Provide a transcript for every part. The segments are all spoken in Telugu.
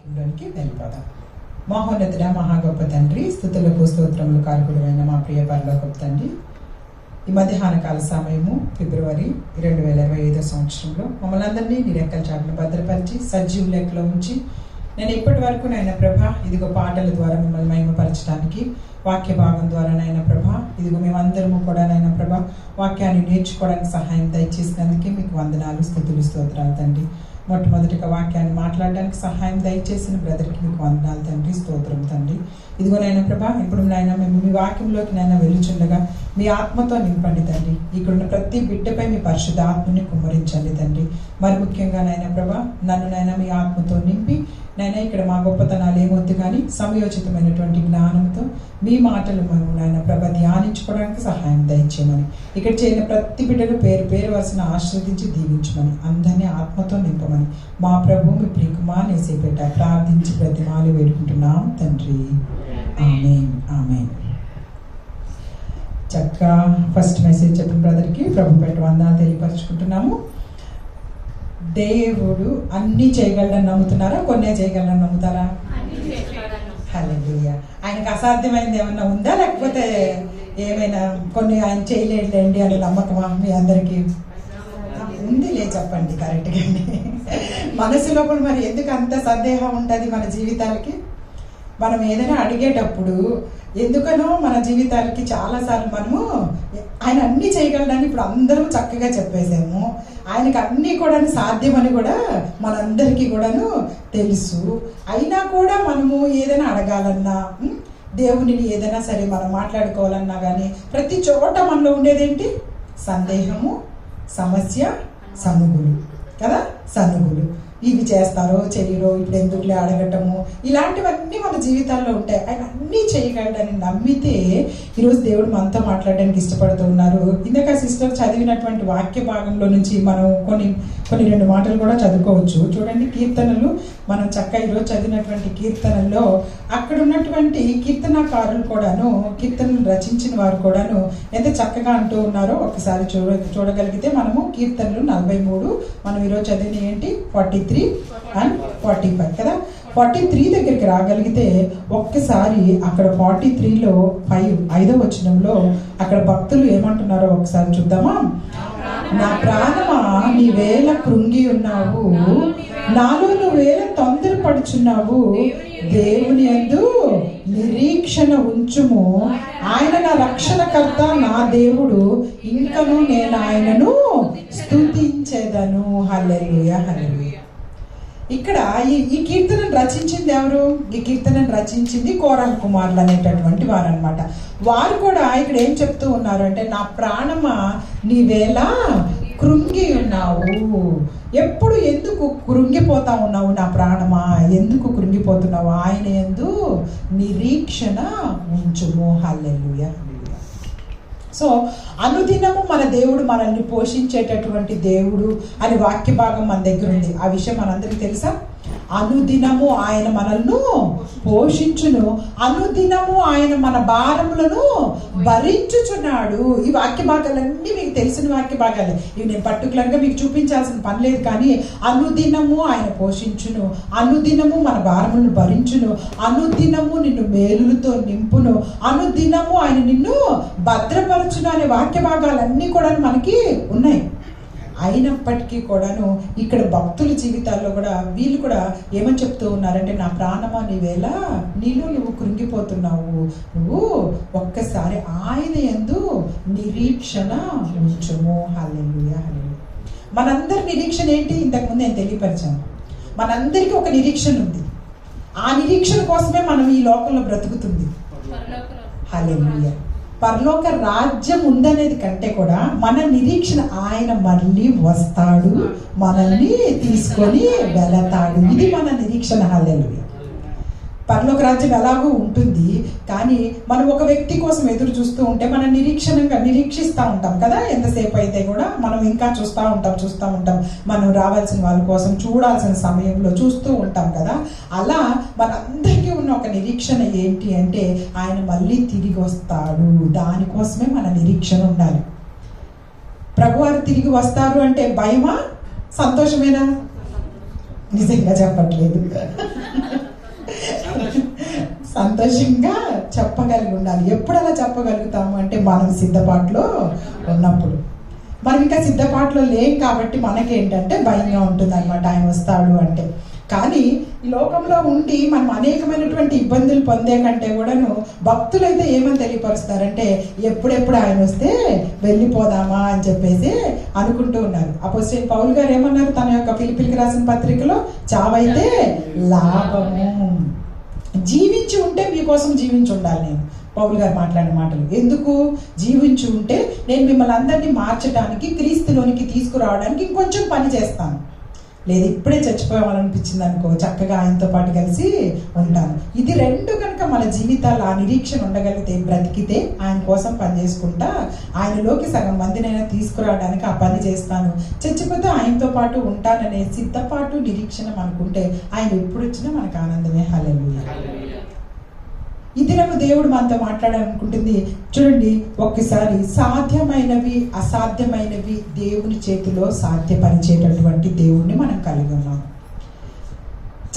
వాక్యంలోనికి వెళ్ళిపోదాం. మహోన్నతుడ, మహా గొప్ప తండ్రి, స్తుతులకు స్తోత్రములు కారకుడైన మా ప్రియ పరలోకపు తండ్రి, ఈ మధ్యాహ్న కాల సమయము ఫిబ్రవరి 2025 సంవత్సరంలో మమ్మల్ని అందరినీ నీ రెక్కల చాటును భద్రపరిచి సజీవ లెక్కలో ఉంచి నేను ఇప్పటి వరకు నాయన ప్రభా ఇదిగో పాటల ద్వారా మిమ్మల్ని మహిమపరచడానికి, వాక్య భాగం ద్వారా నాయన ప్రభా ఇదిగో మేమందరము కూడా నాయన ప్రభా వాక్యాన్ని నేర్చుకోవడానికి సహాయం దయచేసినందుకే మీకు వందనాలు, స్తుతులు, స్తోత్రాలు తండ్రి. మొట్టమొదటిగా వాక్యాన్ని మాట్లాడడానికి సహాయం దయచేసిన బ్రదర్కి మీకు వందనాలు తండ్రి, స్తోత్రం తండ్రి. ఇదిగో నాయన ప్రభా ఇప్పుడు నాయన మేము మీ వాక్యంలోకి నాయన వెళ్ళుచుండగా మీ ఆత్మతో నింపండి తండ్రి. ఇక్కడున్న ప్రతి బిడ్డపై మీ పరిశుద్ధ ఆత్మని కుమ్మరించండి తండ్రి. మరి ముఖ్యంగా నాయన ప్రభా నన్ను నాయన మీ ఆత్మతో నింపి నాయన ఇక్కడ మా గొప్పతనాలు ఏమొద్దు కానీ సమయోచితమైనటువంటి జ్ఞానంతో మీ మాటలు మనం నాయన ప్రభ ధ్యానించుకోవడానికి సహాయం దయచేయమని, ఇక్కడ చేయని ప్రతి బిడ్డను పేరు పేరు వరుసను ఆశీర్వదించి దీవించమని, అందరినీ ఆత్మతో నింపమని మా ప్రభు మీ ప్రియకుమార్ యేసేపేట ప్రార్థించి ప్రతిమాలు వేడుకుంటున్నాం తండ్రి. ఆమేన్, ఆమేన్. చక్కగా ఫస్ట్ మెసేజ్ చెప్పిన బ్రదర్కి ప్రభు పెట్టి వందనాలు తెలియపరుచుకుంటున్నాము. దేవుడు అన్నీ చేయగలడని నమ్ముతున్నారా? కొన్నే చేయగలడని నమ్ముతారా? హల్లెలూయా. ఆయనకు అసాధ్యమైనది ఏమన్నా ఉందా, లేకపోతే ఏమైనా కొన్ని ఆయన చేయలేడులేండి అని నమ్మకమా మీ అందరికీ ఉంది? లే చెప్పండి కరెక్ట్గానే. మనసు లోపల మరి ఎందుకు అంత సందేహం ఉంటుంది మన జీవితాలకి? మనం ఏదైనా అడిగేటప్పుడు ఎందుకనో మన జీవితాలకి చాలాసార్లు మనము ఆయన అన్నీ చేయగలడని ఇప్పుడు అందరూ చక్కగా చెప్పేసాము. ఆయనకి అన్నీ కూడా సాధ్యమని కూడా మనందరికీ కూడాను తెలుసు. అయినా కూడా మనము ఏదైనా అడగాలన్నా, దేవునిని ఏదైనా సరే మనం మాట్లాడుకోవాలన్నా కానీ ప్రతి చోట మనలో ఉండేదేంటి? సందేహము, సమస్య, సనుగులు కదా. సనుగులు, ఇవి చేస్తారో చెయ్యరో, ఇప్పుడు ఎందుకులే అడగటము, ఇలాంటివన్నీ మన జీవితాల్లో ఉంటాయి. ఆయన అన్నీ చేయగలడని నమ్మితే ఈరోజు దేవుడు మనతో మాట్లాడడానికి ఇష్టపడుతూ ఉన్నారు. ఇందాక సిస్టర్ చదివినటువంటి వాక్య భాగంలో నుంచి మనం కొన్ని 2 మాటలు కూడా చదువుకోవచ్చు. చూడండి, కీర్తనలు మనం చక్కగా ఈరోజు చదివినటువంటి కీర్తనల్లో అక్కడ ఉన్నటువంటి కీర్తనకారులు కూడాను, కీర్తనలు రచించిన వారు కూడాను ఎంత చక్కగా అంటూ ఉన్నారో ఒకసారి చూడగలిగితే మనము కీర్తనలు 43 మనం ఈరోజు చదివిన ఏంటి 43 and 45 కదా. 43 దగ్గరికి రాగలిగితే ఒక్కసారి అక్కడ 43లో 5వ వచనంలో అక్కడ భక్తులు ఏమంటున్నారో ఒకసారి చూద్దామా. నా ప్రాణమా నీవేళ కృంగి ఉన్నావు, నాలో నువ్వేళ తొందరపడుచున్నావు, దేవుని యందు నిరీక్షణ ఉంచుము, ఆయన నా రక్షణకర్త, నా దేవుడు, ఇంకను నేను ఆయనను స్తుతించెదను. హల్లెలూయా, హల్లెలూయా. ఇక్కడ ఈ కీర్తనను రచించింది ఎవరు? ఈ కీర్తనను రచించింది కోరహ కుమారులు అనేటటువంటి వారు అనమాట. వారు కూడా ఇక్కడ ఏం చెప్తూ ఉన్నారు అంటే, నా ప్రాణమా నీవేళ కృంగి ఉన్నావు. ఎప్పుడు ఎందుకు కృంగిపోతా ఉన్నావు నా ప్రాణమా? ఎందుకు కృంగిపోతున్నావు? ఆయన యందు నిరీక్షణ ఉంచుము. హల్లెలూయా. సో అనుదినము మన దేవుడు మనల్ని పోషించేటటువంటి దేవుడు అని వాక్య భాగం మన దగ్గర ఉంది. ఆ విషయం మనందరికీ తెలుసా? అనుదినము ఆయన మనల్ని పోషించును, అనుదినము ఆయన మన భారములను భరించుచున్నాడు. ఈ వాక్య భాగాలన్నీ మీకు తెలిసిన వాక్య భాగాలే. ఇవి నేను పర్టికులర్గా మీకు చూపించాల్సిన పని లేదు. కానీ అనుదినము ఆయన పోషించును, అనుదినము మన భారములను భరించును, అనుదినము నిన్ను మేలులతో నింపును, అనుదినము ఆయన నిన్ను భద్రపరచును అనే వాక్య భాగాలన్నీ కూడా మనకి ఉన్నాయి. అయినప్పటికీ కూడాను ఇక్కడ భక్తుల జీవితాల్లో కూడా వీళ్ళు కూడా ఏమని చెప్తూ ఉన్నారంటే, నా ప్రాణమా నీవేళ నీలో నువ్వు కృంగిపోతున్నావు, నువ్వు ఒక్కసారి ఆయన యందు నిరీక్షణ ఉంచుము. హల్లెలూయా, హల్లెలూయా. మనందరి నిరీక్షణ ఏంటి? ఇంతకుముందు నేను తెలియపరిచాను. మనందరికీ ఒక నిరీక్షణ ఉంది. ఆ నిరీక్షణ కోసమే మనం ఈ లోకంలో బ్రతుకుతుంది. హల్లెలూయా. పరలోక రాజ్యం ఉందనేది కంటే కూడా మన నిరీక్షణ ఆయన మళ్ళీ వస్తాడు, మనల్ని తీసుకొని వెళతాడు. ఇది మన నిరీక్షణ. హల్లెలూయా. పరలోక రాజ్యం ఎలాగో ఉంటుంది, కానీ మనం ఒక వ్యక్తి కోసం ఎదురు చూస్తూ ఉంటే మనం నిరీక్షిస్తూ ఉంటాం కదా. ఎంతసేపు అయితే కూడా మనం ఇంకా చూస్తూ ఉంటాం. మనం రావాల్సిన వాళ్ళ కోసం చూడాల్సిన సమయంలో చూస్తూ ఉంటాం కదా. అలా మనందరికీ ఉన్న ఒక నిరీక్షణ ఏంటి అంటే, ఆయన మళ్ళీ తిరిగి వస్తాడు. దానికోసమే మన నిరీక్షణ ఉండాలి. ప్రభువారు తిరిగి వస్తారు అంటే భయమా, సంతోషమేనా? నిజంగా చెప్పట్లేదు. సంతోషంగా చెప్పగలిగి ఉండాలి. ఎప్పుడు అలా చెప్పగలుగుతాము అంటే మనం సిద్ధపాటులో ఉన్నప్పుడు. మనం ఇంకా సిద్ధపాటులో లేం కాబట్టి మనకేంటంటే భయంగా ఉంటుంది అనమాట ఆయన వస్తాడు అంటే. కానీ ఈ లోకంలో ఉండి మనం అనేకమైనటువంటి ఇబ్బందులు పొందే కంటే కూడాను భక్తులైతే ఏమని తెలియపరుస్తారంటే ఎప్పుడెప్పుడు ఆయన వస్తే వెళ్ళిపోదామా అని చెప్పేసి అనుకుంటూ ఉన్నారు. అపోస్తలుడైన పౌలు గారు ఏమన్నారు తన యొక్క ఫిలిప్పీయులకు రాసిన పత్రికలో, చావైతే లాభము, జీవించి ఉంటే మీకోసం జీవించి ఉండాలి. నేను పౌలు గారు మాట్లాడిన మాటలు ఎందుకు, జీవించి ఉంటే నేను మిమ్మల్ని అందరినీ మార్చడానికి, క్రీస్తులోనికి తీసుకురావడానికి ఇంకొంచెం పని చేస్తాను. లేదు ఇప్పుడే చచ్చిపోవాలనిపించింది అనుకో, చక్కగా ఆయనతో పాటు కలిసి ఉంటాను. ఇది రెండు కనుక మన జీవితాల్లో ఆ నిరీక్షణ ఉండగలిగితే, బ్రతికితే ఆయన కోసం పని చేసుకుంటా ఆయనలోకి సగం మందినైనా తీసుకురావడానికి ఆ పని చేస్తాను, చచ్చిపోతే ఆయనతో పాటు ఉంటాననే సిద్ధపాటు నిరీక్షణ మనకుంటే ఆయన ఎప్పుడు వచ్చినా మనకు ఆనందమే. హల్లెలూయా. ఈ దినము దేవుడు మనతో మాట్లాడాలనుకుంటుంది. చూడండి, ఒక్కసారి సాధ్యమైనవి అసాధ్యమైనవి దేవుని చేతిలో సాధ్యపరిచేటటువంటి దేవుణ్ణి మనం కలిగి ఉన్నాం.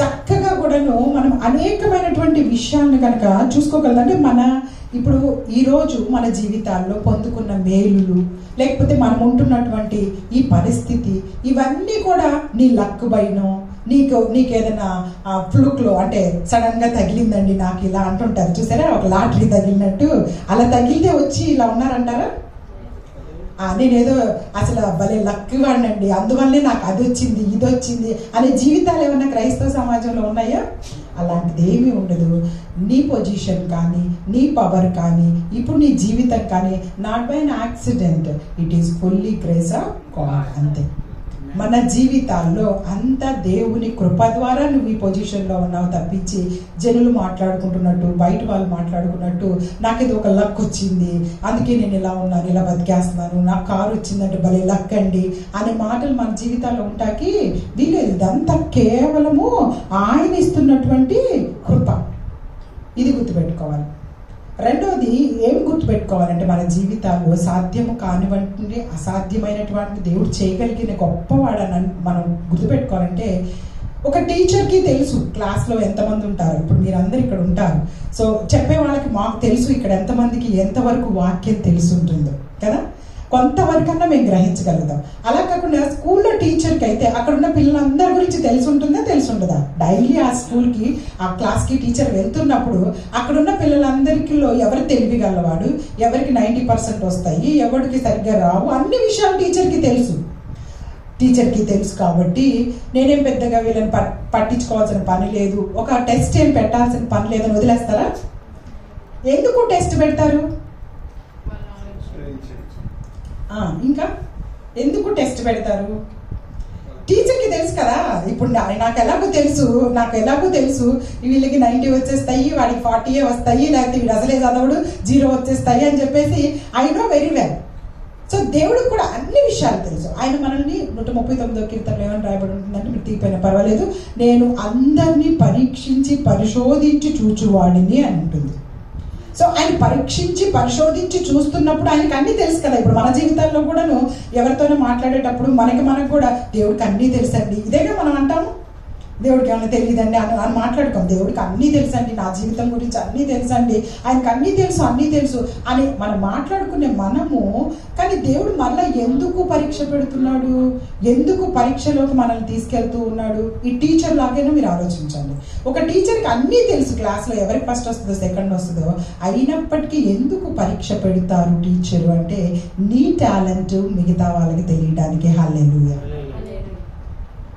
చక్కగా కూడాను మనం అనేకమైనటువంటి విషయాలను కనుక చూసుకోగలం. అంటే మన ఇప్పుడు ఈరోజు మన జీవితాల్లో పొందుకున్న మేలులు, లేకపోతే మనం ఉంటున్నటువంటి ఈ పరిస్థితి, ఇవన్నీ కూడా నీ లక్ బైనో, నీకేదైనా ఫ్లూక్లో అంటే సడన్గా తగిలిందండి నాకు ఇలా అంటుంటారు చూసారా, ఒక లాటరీ తగిలినట్టు అలా తగిలితే వచ్చి ఇలా ఉన్నారంటారా? నేనేదో అసలు భలే లక్ వాడినండి, అందువల్లే నాకు అది వచ్చింది ఇది వచ్చింది అనే జీవితాలు ఏమన్నా క్రైస్తవ సమాజంలో ఉన్నాయా? అలాంటిది ఏమీ ఉండదు. నీ పొజిషన్ కానీ, నీ పవర్ కానీ, ఇప్పుడు నీ జీవితం కానీ not by an accident, it is fully grace of God. అంతే. మన జీవితాల్లో అంత దేవుని కృప ద్వారా నువ్వు ఈ పొజిషన్లో ఉన్నావు తప్పించి జనులు మాట్లాడుకుంటున్నట్టు, బయట వాళ్ళు మాట్లాడుకున్నట్టు నాకు ఇది ఒక లక్ వచ్చింది అందుకే నేను ఇలా ఉన్నాను, ఇలా బతికేస్తున్నాను, నాకు కారు వచ్చిందంటే భలే లక్ అండి అనే మాటలు మన జీవితాల్లో ఉంటాకి వీలేదు. ఇదంతా కేవలము ఆయన ఇస్తున్నటువంటి కృప. ఇది గుర్తుపెట్టుకోవాలి. రెండోది ఏం గుర్తుపెట్టుకోవాలంటే, మన జీవితాల్లో సాధ్యము కానివంటి అసాధ్యమైనటువంటి దేవుడు చేయగలిగిన గొప్పవాడని మనం గుర్తుపెట్టుకోవాలంటే, ఒక టీచర్కి తెలుసు క్లాస్లో ఎంతమంది ఉంటారు. ఇప్పుడు మీరందరూ ఇక్కడ ఉంటారు, సో చెప్పే వాళ్ళకి మాకు తెలుసు ఇక్కడ ఎంతమందికి ఎంతవరకు వాక్యం తెలిసి ఉంటుందో కదా, కొంతవరకన్నా మేము గ్రహించగలుగుతాం. అలా కాకుండా స్కూల్లో టీచర్కి అయితే అక్కడ ఉన్న పిల్లలందరి గురించి తెలిసి ఉంటుందా తెలిసి ఉండదా? డైలీ ఆ స్కూల్కి ఆ క్లాస్కి టీచర్ వెళ్తున్నప్పుడు అక్కడున్న పిల్లలందరికీలో ఎవరు తెలివిగలవాడు, ఎవరికి 90% వస్తాయి, ఎవరికి సరిగ్గా రావు, అన్ని విషయాలు టీచర్కి తెలుసు. కాబట్టి నేనేం పెద్దగా వీళ్ళని పట్టించుకోవాల్సిన పని లేదు, ఒక టెస్ట్ ఏం పెట్టాల్సిన పని లేదని వదిలేస్తారా? ఎందుకు టెస్ట్ పెడతారు? ఇంకా ఎందుకు టెస్ట్ పెడతారు? టీచర్కి తెలుసు కదా. ఇప్పుడు నాకు ఎలాగో తెలుసు వీళ్ళకి 90 వచ్చేస్తాయి, వాడికి 40 వస్తాయి, లేకపోతే వీడు అసలే చదవడు 0 వచ్చేస్తాయి అని చెప్పేసి I know very well. So దేవుడికి కూడా అన్ని విషయాలు తెలుసు. ఆయన మనల్ని 139వ కీర్తనలో ఏమని రాయబడి ఉంటుందంటే, మీరు తీపోయినా పర్వాలేదు, నేను అందరినీ పరీక్షించి పరిశోధించి చూచువాడిని అని ఉంటుంది. సో ఆయన పరీక్షించి పరిశోధించి చూస్తున్నప్పుడు ఆయనకి అన్నీ తెలుసు కదా. ఇప్పుడు మన జీవితాల్లో కూడాను ఎవరితోనో మాట్లాడేటప్పుడు మనకు కూడా దేవుడికి అన్నీ తెలుసండి, ఇదేగా మనం అంటాము. దేవుడికి ఏమైనా తెలియదండి అని మాట్లాడుకోం. దేవుడికి అన్నీ తెలుసండి, నా జీవితం గురించి అన్నీ తెలుసండి, ఆయనకు అన్నీ తెలుసు అని మనం మాట్లాడుకునే మనము. కానీ దేవుడు మళ్ళీ ఎందుకు పరీక్ష పెడుతున్నాడు, ఎందుకు పరీక్షలోకి మనల్ని తీసుకెళ్తూ ఉన్నాడు? ఈ టీచర్ లాగైనా మీరు ఆలోచించండి. ఒక టీచర్కి అన్నీ తెలుసు, క్లాస్లో ఎవరికి ఫస్ట్ వస్తుందో సెకండ్ వస్తుందో, అయినప్పటికీ ఎందుకు పరీక్ష పెడతారు టీచరు అంటే, నీ టాలెంట్ మిగతా వాళ్ళకి తెలియడానికి. హల్లెలూయా.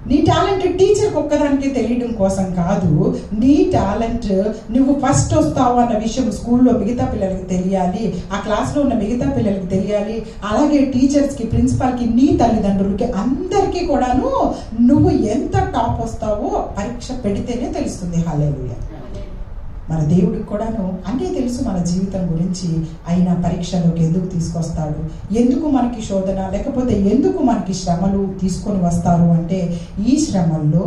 నీ టాలెంట్ టీచర్కి ఒక్కదానికి తెలియడం కోసం కాదు, నీ టాలెంట్ నువ్వు ఫస్ట్ వస్తావు అన్న విషయం స్కూల్లో మిగతా పిల్లలకి తెలియాలి, ఆ క్లాస్లో ఉన్న మిగతా పిల్లలకి తెలియాలి, అలాగే టీచర్స్కి, ప్రిన్సిపాల్కి, నీ తల్లిదండ్రులకి, అందరికీ కూడాను నువ్వు ఎంత టాప్ వస్తావో పరీక్ష పెడితేనే తెలుస్తుంది. హల్లెలూయా. మన దేవుడికి కూడాను అన్నీ తెలుసు మన జీవితం గురించి. అయినా పరీక్షలోకి ఎందుకు తీసుకొస్తాడు, ఎందుకు మనకి శోధన, లేకపోతే ఎందుకు మనకి శ్రమలు తీసుకొని వస్తారు అంటే, ఈ శ్రమల్లో,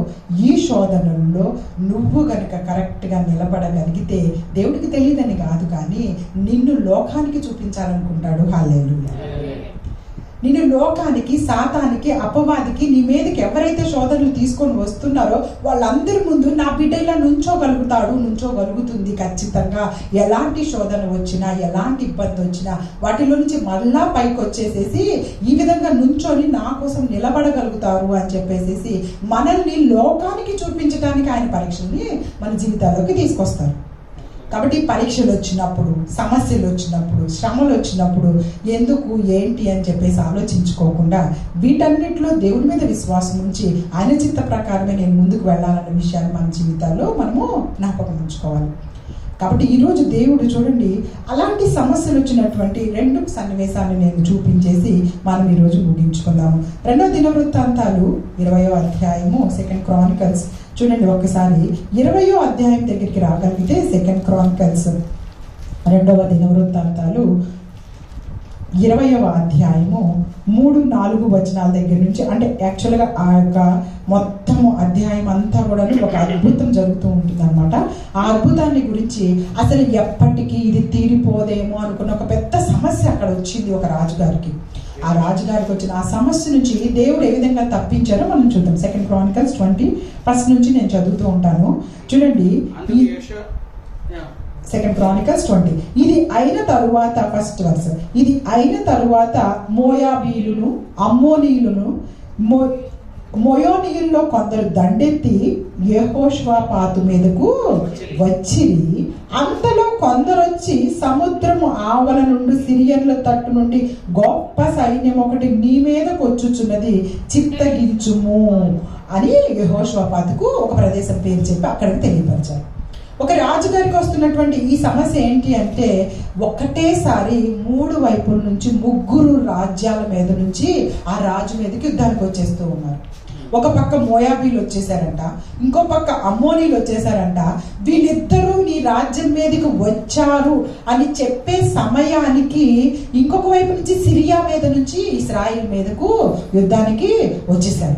ఈ శోధనల్లో నువ్వు గనక కరెక్ట్గా నిలబడగలిగితే, దేవుడికి తెలియదని కాదు కానీ నిన్ను లోకానికి చూపించాలనుకుంటాడు. హల్లెలూయా. నిన్ను లోకానికి, సాతానికి, అపవాదికి, నీ మీదకి ఎవరైతే శోధనలు తీసుకొని వస్తున్నారో వాళ్ళందరి ముందు నా బిడ్డ ఇలా నుంచోగలుగుతుంది ఖచ్చితంగా. ఎలాంటి శోధన వచ్చినా, ఎలాంటి ఇబ్బంది వచ్చినా వాటిలో నుంచి మళ్ళా పైకి వచ్చేసేసి ఈ విధంగా నుంచొని నా కోసం నిలబడగలుగుతారు అని చెప్పేసి మనల్ని లోకానికి చూపించడానికి ఆయన పరీక్షల్ని మన జీవితాల్లోకి తీసుకొస్తారు. కాబట్టి పరీక్షలు వచ్చినప్పుడు, సమస్యలు వచ్చినప్పుడు, శ్రమలు వచ్చినప్పుడు ఎందుకు ఏంటి అని చెప్పేసి ఆలోచించుకోకుండా వీటన్నిటిలో దేవుడి మీద విశ్వాసం ఉంచి ఆయన చిత్త ప్రకారమే నేను ముందుకు వెళ్ళాలన్న విషయాన్ని మన జీవితాల్లో మనము జ్ఞాపకం ఉంచుకోవాలి. కాబట్టి ఈరోజు దేవుడు చూడండి, అలాంటి సమస్యలు వచ్చినటువంటి 2 సన్నివేశాలను నేను చూపించేసి మనం ఈరోజు ముగించుకుందాము. 2వ దినవృత్తాంతాలు 20వ అధ్యాయము, 2 క్రానికల్స్ చూడండి. ఒకసారి 20వ అధ్యాయం దగ్గరికి రాగలిగితే 2 క్రానికల్స్ 2వ దినవృత్తాంతాలు 20వ అధ్యాయము 3-4 వచనాల దగ్గర నుంచి, అంటే యాక్చువల్గా ఆ యొక్క మొత్తము అధ్యాయం అంతా కూడా ఒక అద్భుతం జరుగుతూ ఉంటుంది అనమాట. ఆ అద్భుతాన్ని గురించి అసలు ఎప్పటికీ ఇది తీరిపోదేమో అనుకున్న ఒక పెద్ద సమస్య అక్కడ వచ్చింది ఒక రాజుగారికి. ఆ రాజుగారికి వచ్చిన ఆ సమస్య నుంచి దేవుడు ఏ విధంగా తప్పించారో మనం చూద్దాం. 2 క్రానికల్స్ 20 ఫస్ట్ నుంచి నేను చదువుతూ ఉంటాను. చూడండి, 2 క్రానికల్స్ 20. ఇది అయిన తరువాత, ఫస్ట్ వర్స్, ఇది అయిన తరువాత మోయాబీయులను, అమ్మోనీయులను, మోయోనీయుల్లో కొందరు దండెత్తి యెహోషాపాతు మీదకు వచ్చిరి. అంతలో కొందరొచ్చి సముద్రము ఆవల నుండి సిరియన్ల తట్టు నుండి గొప్ప సైన్యం ఒకటి నీ మీదకు వచ్చుచున్నది, చిత్తగించుము అని యెహోషాపాతుకు ఒక ప్రదేశం పేరు చెప్పి అక్కడికి తెలియపరిచారు. ఒక రాజుగారికి వస్తున్నటువంటి ఈ సమస్య ఏంటి అంటే, ఒక్కటేసారి 3 వైపుల నుంచి 3 రాజ్యాల మీద నుంచి ఆ రాజు మీదకి యుద్ధానికి వచ్చేస్తూ ఉన్నారు. ఒక పక్క మోయాబీలు వచ్చేసారంట, ఇంకో పక్క అమ్మోనీలు వచ్చేసారంట. వీళ్ళిద్దరూ నీ రాజ్యం మీదకి వచ్చారు అని చెప్పే సమయానికి ఇంకొక వైపు నుంచి సిరియా మీద నుంచి ఇశ్రాయేల్ మీదకు యుద్ధానికి వచ్చేసారు.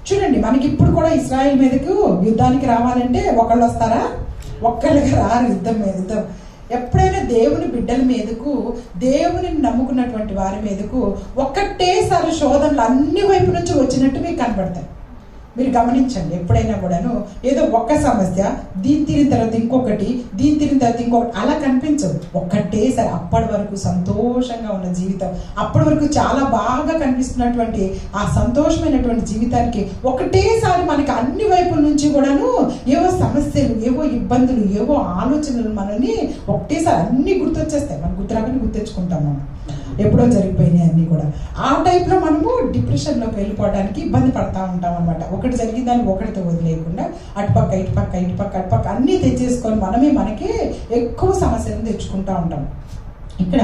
చూడండి, మనకి ఇప్పుడు కూడా ఇశ్రాయేల్ మీదకు యుద్ధానికి రావాలంటే ఒకళ్ళు వస్తారా? ఒక్కళ్ళుగా రారు యుద్ధం. ఎప్పుడైనా దేవుని బిడ్డల మీదకు, దేవుని నమ్ముకున్నటువంటి వారి మీదకు ఒక్కటేసారి శోధనలు అన్ని వైపు నుంచి వచ్చినట్టు మీకు కనబడతాయి. మీరు గమనించండి, ఎప్పుడైనా కూడాను ఏదో ఒక్క సమస్య, దీని తీరిన తర్వాత ఇంకొకటి, దీని తీరిన తర్వాత ఇంకొకటి, అలా కనిపించదు. ఒక్కటేసారి అప్పటి వరకు సంతోషంగా ఉన్న జీవితం, అప్పటి వరకు చాలా బాగా కనిపిస్తున్నటువంటి ఆ సంతోషమైనటువంటి జీవితానికి ఒకటేసారి మనకి అన్ని వైపుల నుంచి కూడాను ఏవో సమస్యలు, ఏవో ఇబ్బందులు, ఏవో ఆలోచనలు మనల్ని ఒకటేసారి అన్ని గుర్తొచ్చేస్తాయి. మనం గుర్తురాకని గుర్తెచ్చుకుంటాం. మనం ఎప్పుడో జరిగిపోయినాయి అన్నీ కూడా. ఆ టైప్లో మనము డిప్రెషన్లోకి వెళ్ళిపోవడానికి ఇబ్బంది పడతా ఉంటాం అనమాట. ఒకటి జరిగిందని ఒకటితో వదిలేయకుండా అటుపక్క అన్నీ తెచ్చేసుకొని మనకే ఎక్కువ సమస్యలను తెచ్చుకుంటూ ఉంటాం. ఇక్కడ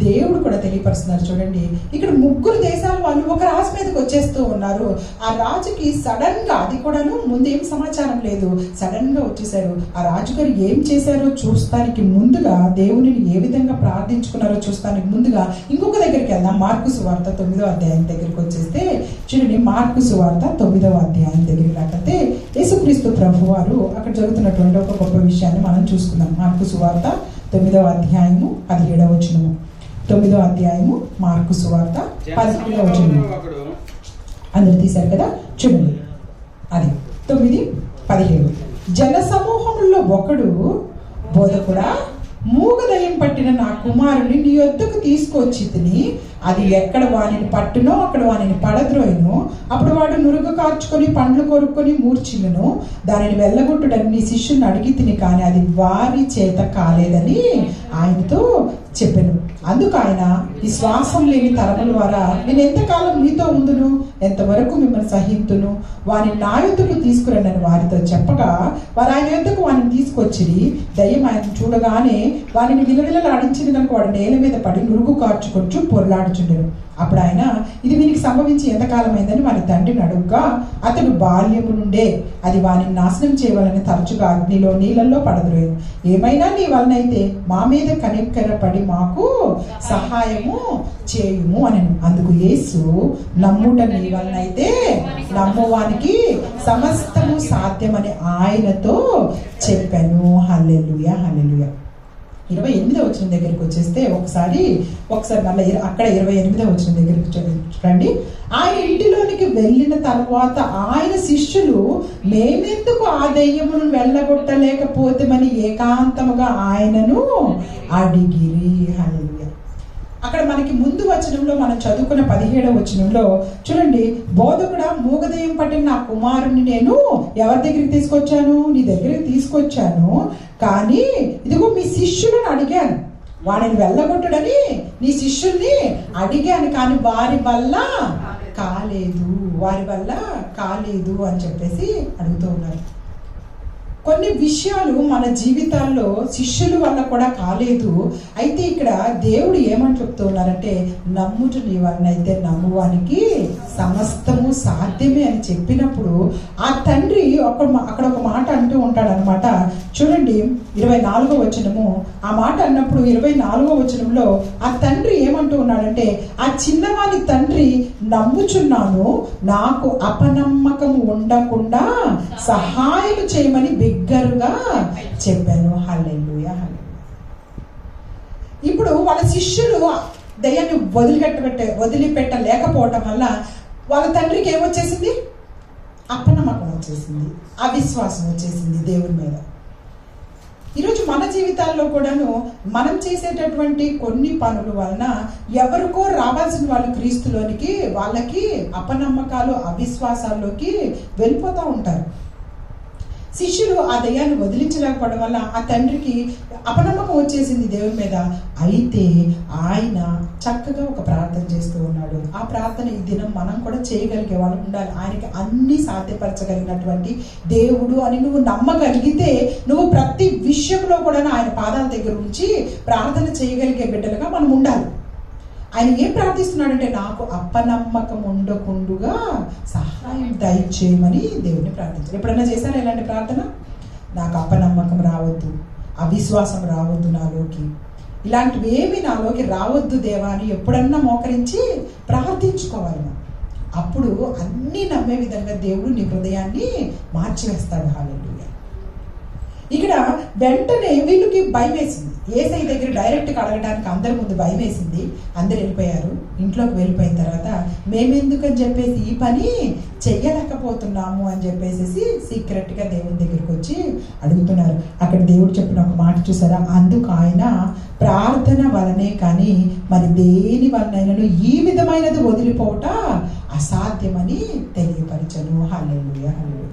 దేవుడు కూడా తెలియపరుస్తున్నారు. చూడండి, ఇక్కడ 3 దేశాల వాళ్ళు ఒక రాజు మీదకి వచ్చేస్తూ ఉన్నారు. ఆ రాజుకి సడన్ గా, అది కూడాను ముందేం సమాచారం లేదు, సడన్ గా వచ్చేసారు. ఆ రాజుగారు ఏం చేశారో చూస్తానికి ముందుగా, దేవుని ఏ విధంగా ప్రార్థించుకున్నారో చూస్తానికి ముందుగా ఇంకొక దగ్గరికి వెళ్దాం. మార్కు సువార్త 9వ అధ్యాయం దగ్గరికి వచ్చేస్తే చూడండి, మార్కు సువార్త 9వ అధ్యాయం దగ్గరికి రాకపోతే యేసుక్రీస్తు ప్రభు వారు అక్కడ జరుగుతున్నటువంటి ఒక గొప్ప విషయాన్ని మనం చూసుకుందాం. మార్కు సువార్త 9వ అధ్యాయము 17వ వచనము. 9వ అధ్యాయము మార్కు సువార్త 17వ వచనము. అందరు తీశారు కదా? చూడండి, అది 9:17. జన సమూహంలో ఒకడు, బోధకుడా, మూగదయం పట్టిన నా కుమారుని నీ యొద్దకు తీసుకొచ్చి తిని, అది ఎక్కడ వానిని పట్టునో అక్కడ వానిని పడద్రోయను. అప్పుడు వాడు నురుగు కార్చుకొని పండ్లు కొరుక్కొని మూర్ఛిల్లును. దానిని వెళ్ళగొట్టుడని నీ శిష్యుని అడిగి తిని, కానీ అది వారి చేత కాలేదని ఆయనతో చెప్పాను. అందుకు ఆయన, ఈ శ్వాసం లేని తరముల ద్వారా నేను ఎంతకాలం మీతో ఉందును, ఎంతవరకు మిమ్మల్ని సహింతును, వాని నా యొద్దకు తీసుకురండి అని వారితో చెప్పగా, వారు ఆయన యొద్దకు వారిని తీసుకొచ్చిరి. దయ్యం ఆయన చూడగానే వారిని విలవిలలాడించింది కనుక వాడు నేల మీద పడి నురుగు కార్చుకొచ్చు పొరలాడుచుండెను. అప్పుడు ఆయన, ఇది వీనికి సంభవించి ఎంతకాలమైందని వాని తండ్రిని అడుగ్గా, అతడు బాల్యము నుండే అది వానిని నాశనం చేయవాలని తరచుగా అగ్నిలో నీళ్ళల్లో పడద్రోయను. ఏమైనా నీ వలనైతే మా మీద కనికరపడి మాకు సహాయము చేయుము అని. అందుకు యేసు, నమ్ముట నీ వలనైతే నమ్మువానికి సమస్తము సాధ్యమని ఆయనతో చెప్పాను. హల్లెలూయా, హల్లెలూయా. 28వ వచనం దగ్గరికి వచ్చేస్తే ఒకసారి మళ్ళీ అక్కడ 28వ వచనం దగ్గరికి రండి. ఆయన ఇంటిలోనికి వెళ్ళిన తర్వాత ఆయన శిష్యులు మేమెందుకు ఆ దెయ్యమును వెళ్ళగొట్టలేకపోతామని ఏకాంతముగా ఆయనను అడిగిరి. హల్లెలూయా. అక్కడ మనకి ముందు వచనంలో మనం చదువుకున్న 17వ వచనంలో చూడండి, బోధకుడా, మూగదయ్యం పట్టిన నా కుమారుని నేను ఎవరి దగ్గరికి తీసుకొచ్చాను? నీ దగ్గరికి తీసుకొచ్చాను, కానీ ఇదిగో మీ శిష్యులను అడిగాను, వాడిని వెళ్ళగొట్టుడని నీ శిష్యుల్ని అడిగాను, కానీ వారి వల్ల కాలేదు అని చెప్పేసి అడుగుతూ ఉన్నారు. కొన్ని విషయాలు మన జీవితాల్లో శిష్యుల వల్ల కూడా కాలేదు. అయితే ఇక్కడ దేవుడు ఏమని చెప్తూ ఉన్నారంటే, నమ్ముచు నీ వలనైతే నమ్మువానికి సమస్తము సాధ్యమే అని చెప్పినప్పుడు ఆ తండ్రి అక్కడ ఒక మాట అంటూ ఉంటాడు అనమాట. చూడండి 24వ వచనము. ఆ మాట అన్నప్పుడు 24వ వచనంలో ఆ తండ్రి ఏమంటూ ఉన్నాడంటే, ఆ చిన్నవాని తండ్రి నమ్ముచున్నాను, నాకు అపనమ్మకము ఉండకుండా సహాయం చేయమని బిగ్గరుగా చెప్పాను. హల్లెలూయా. ఇప్పుడు వాళ్ళ శిష్యులు దయ్యాన్ని వదిలిపెట్టలేకపోవటం వల్ల వాళ్ళ తండ్రికి ఏమొచ్చేసింది? అపనమ్మకం వచ్చేసింది, అవిశ్వాసం వచ్చేసింది దేవుని మీద. ఈరోజు మన జీవితాల్లో కూడాను మనం చేసేటటువంటి కొన్ని పనుల వలన ఎవరికో రావాల్సిన వాళ్ళు క్రీస్తులోనికి వాళ్ళకి అపనమ్మకాలు, అవిశ్వాసాల్లోకి వెళ్ళిపోతూ ఉంటారు. శిష్యులు ఆ దయ్యాన్ని వదిలించలేకపోవడం వల్ల ఆ తండ్రికి అపనమ్మకం వచ్చేసింది దేవుని మీద. అయితే ఆయన చక్కగా ఒక ప్రార్థన చేస్తూ ఉన్నాడు. ఆ ప్రార్థన ఈ దినం మనం కూడా చేయగలిగే వాళ్ళు ఉండాలి. ఆయనకి అన్ని సాధ్యపరచగలిగినటువంటి దేవుడు అని నువ్వు నమ్మగలిగితే నువ్వు ప్రతి విషయంలో కూడా ఆయన పాదాల దగ్గర ఉంచి ప్రార్థన చేయగలిగే బిడ్డలుగా మనం ఉండాలి. ఆయన ఏం ప్రార్థిస్తున్నాడంటే, నాకు అపనమ్మకం ఉండకుండుగా సహాయం దయచేయమని దేవుడిని ప్రార్థించారు. ఎప్పుడైనా చేశారా ఇలాంటి ప్రార్థన? నాకు అపనమ్మకం రావద్దు, అవిశ్వాసం రావద్దు నాలోకి, ఇలాంటివి ఏమి నాలోకి రావద్దు దేవా అని ఎప్పుడన్నా మోకరించి ప్రార్థించుకోవాలి. అప్పుడు అన్నీ నమ్మే విధంగా దేవుడు నీ హృదయాన్ని మార్చివేస్తాడు. హల్లెలూయా. ఇక్కడ వెంటనే వీళ్ళకి భయం వేసింది. యేసయ్య దగ్గర డైరెక్ట్గా అడగడానికి అందరి ముందు భయం వేసింది. అందరు వెళ్ళిపోయారు. ఇంట్లోకి వెళ్ళిపోయిన తర్వాత మేమెందుకని చెప్పేసి ఈ పని చెయ్యలేకపోతున్నాము అని చెప్పేసి సీక్రెట్గా దేవుని దగ్గరికి వచ్చి అడుగుతున్నారు. అక్కడ దేవుడు చెప్పిన ఒక మాట చూసారా? అందుకు ఆయన ప్రార్థన వలనే కానీ మరి దేని వలనైనా ఈ విధమైనది వదిలిపోవట అసాధ్యమని తెలియపరచను. హల్లెలూయా. హల్లెలూయా.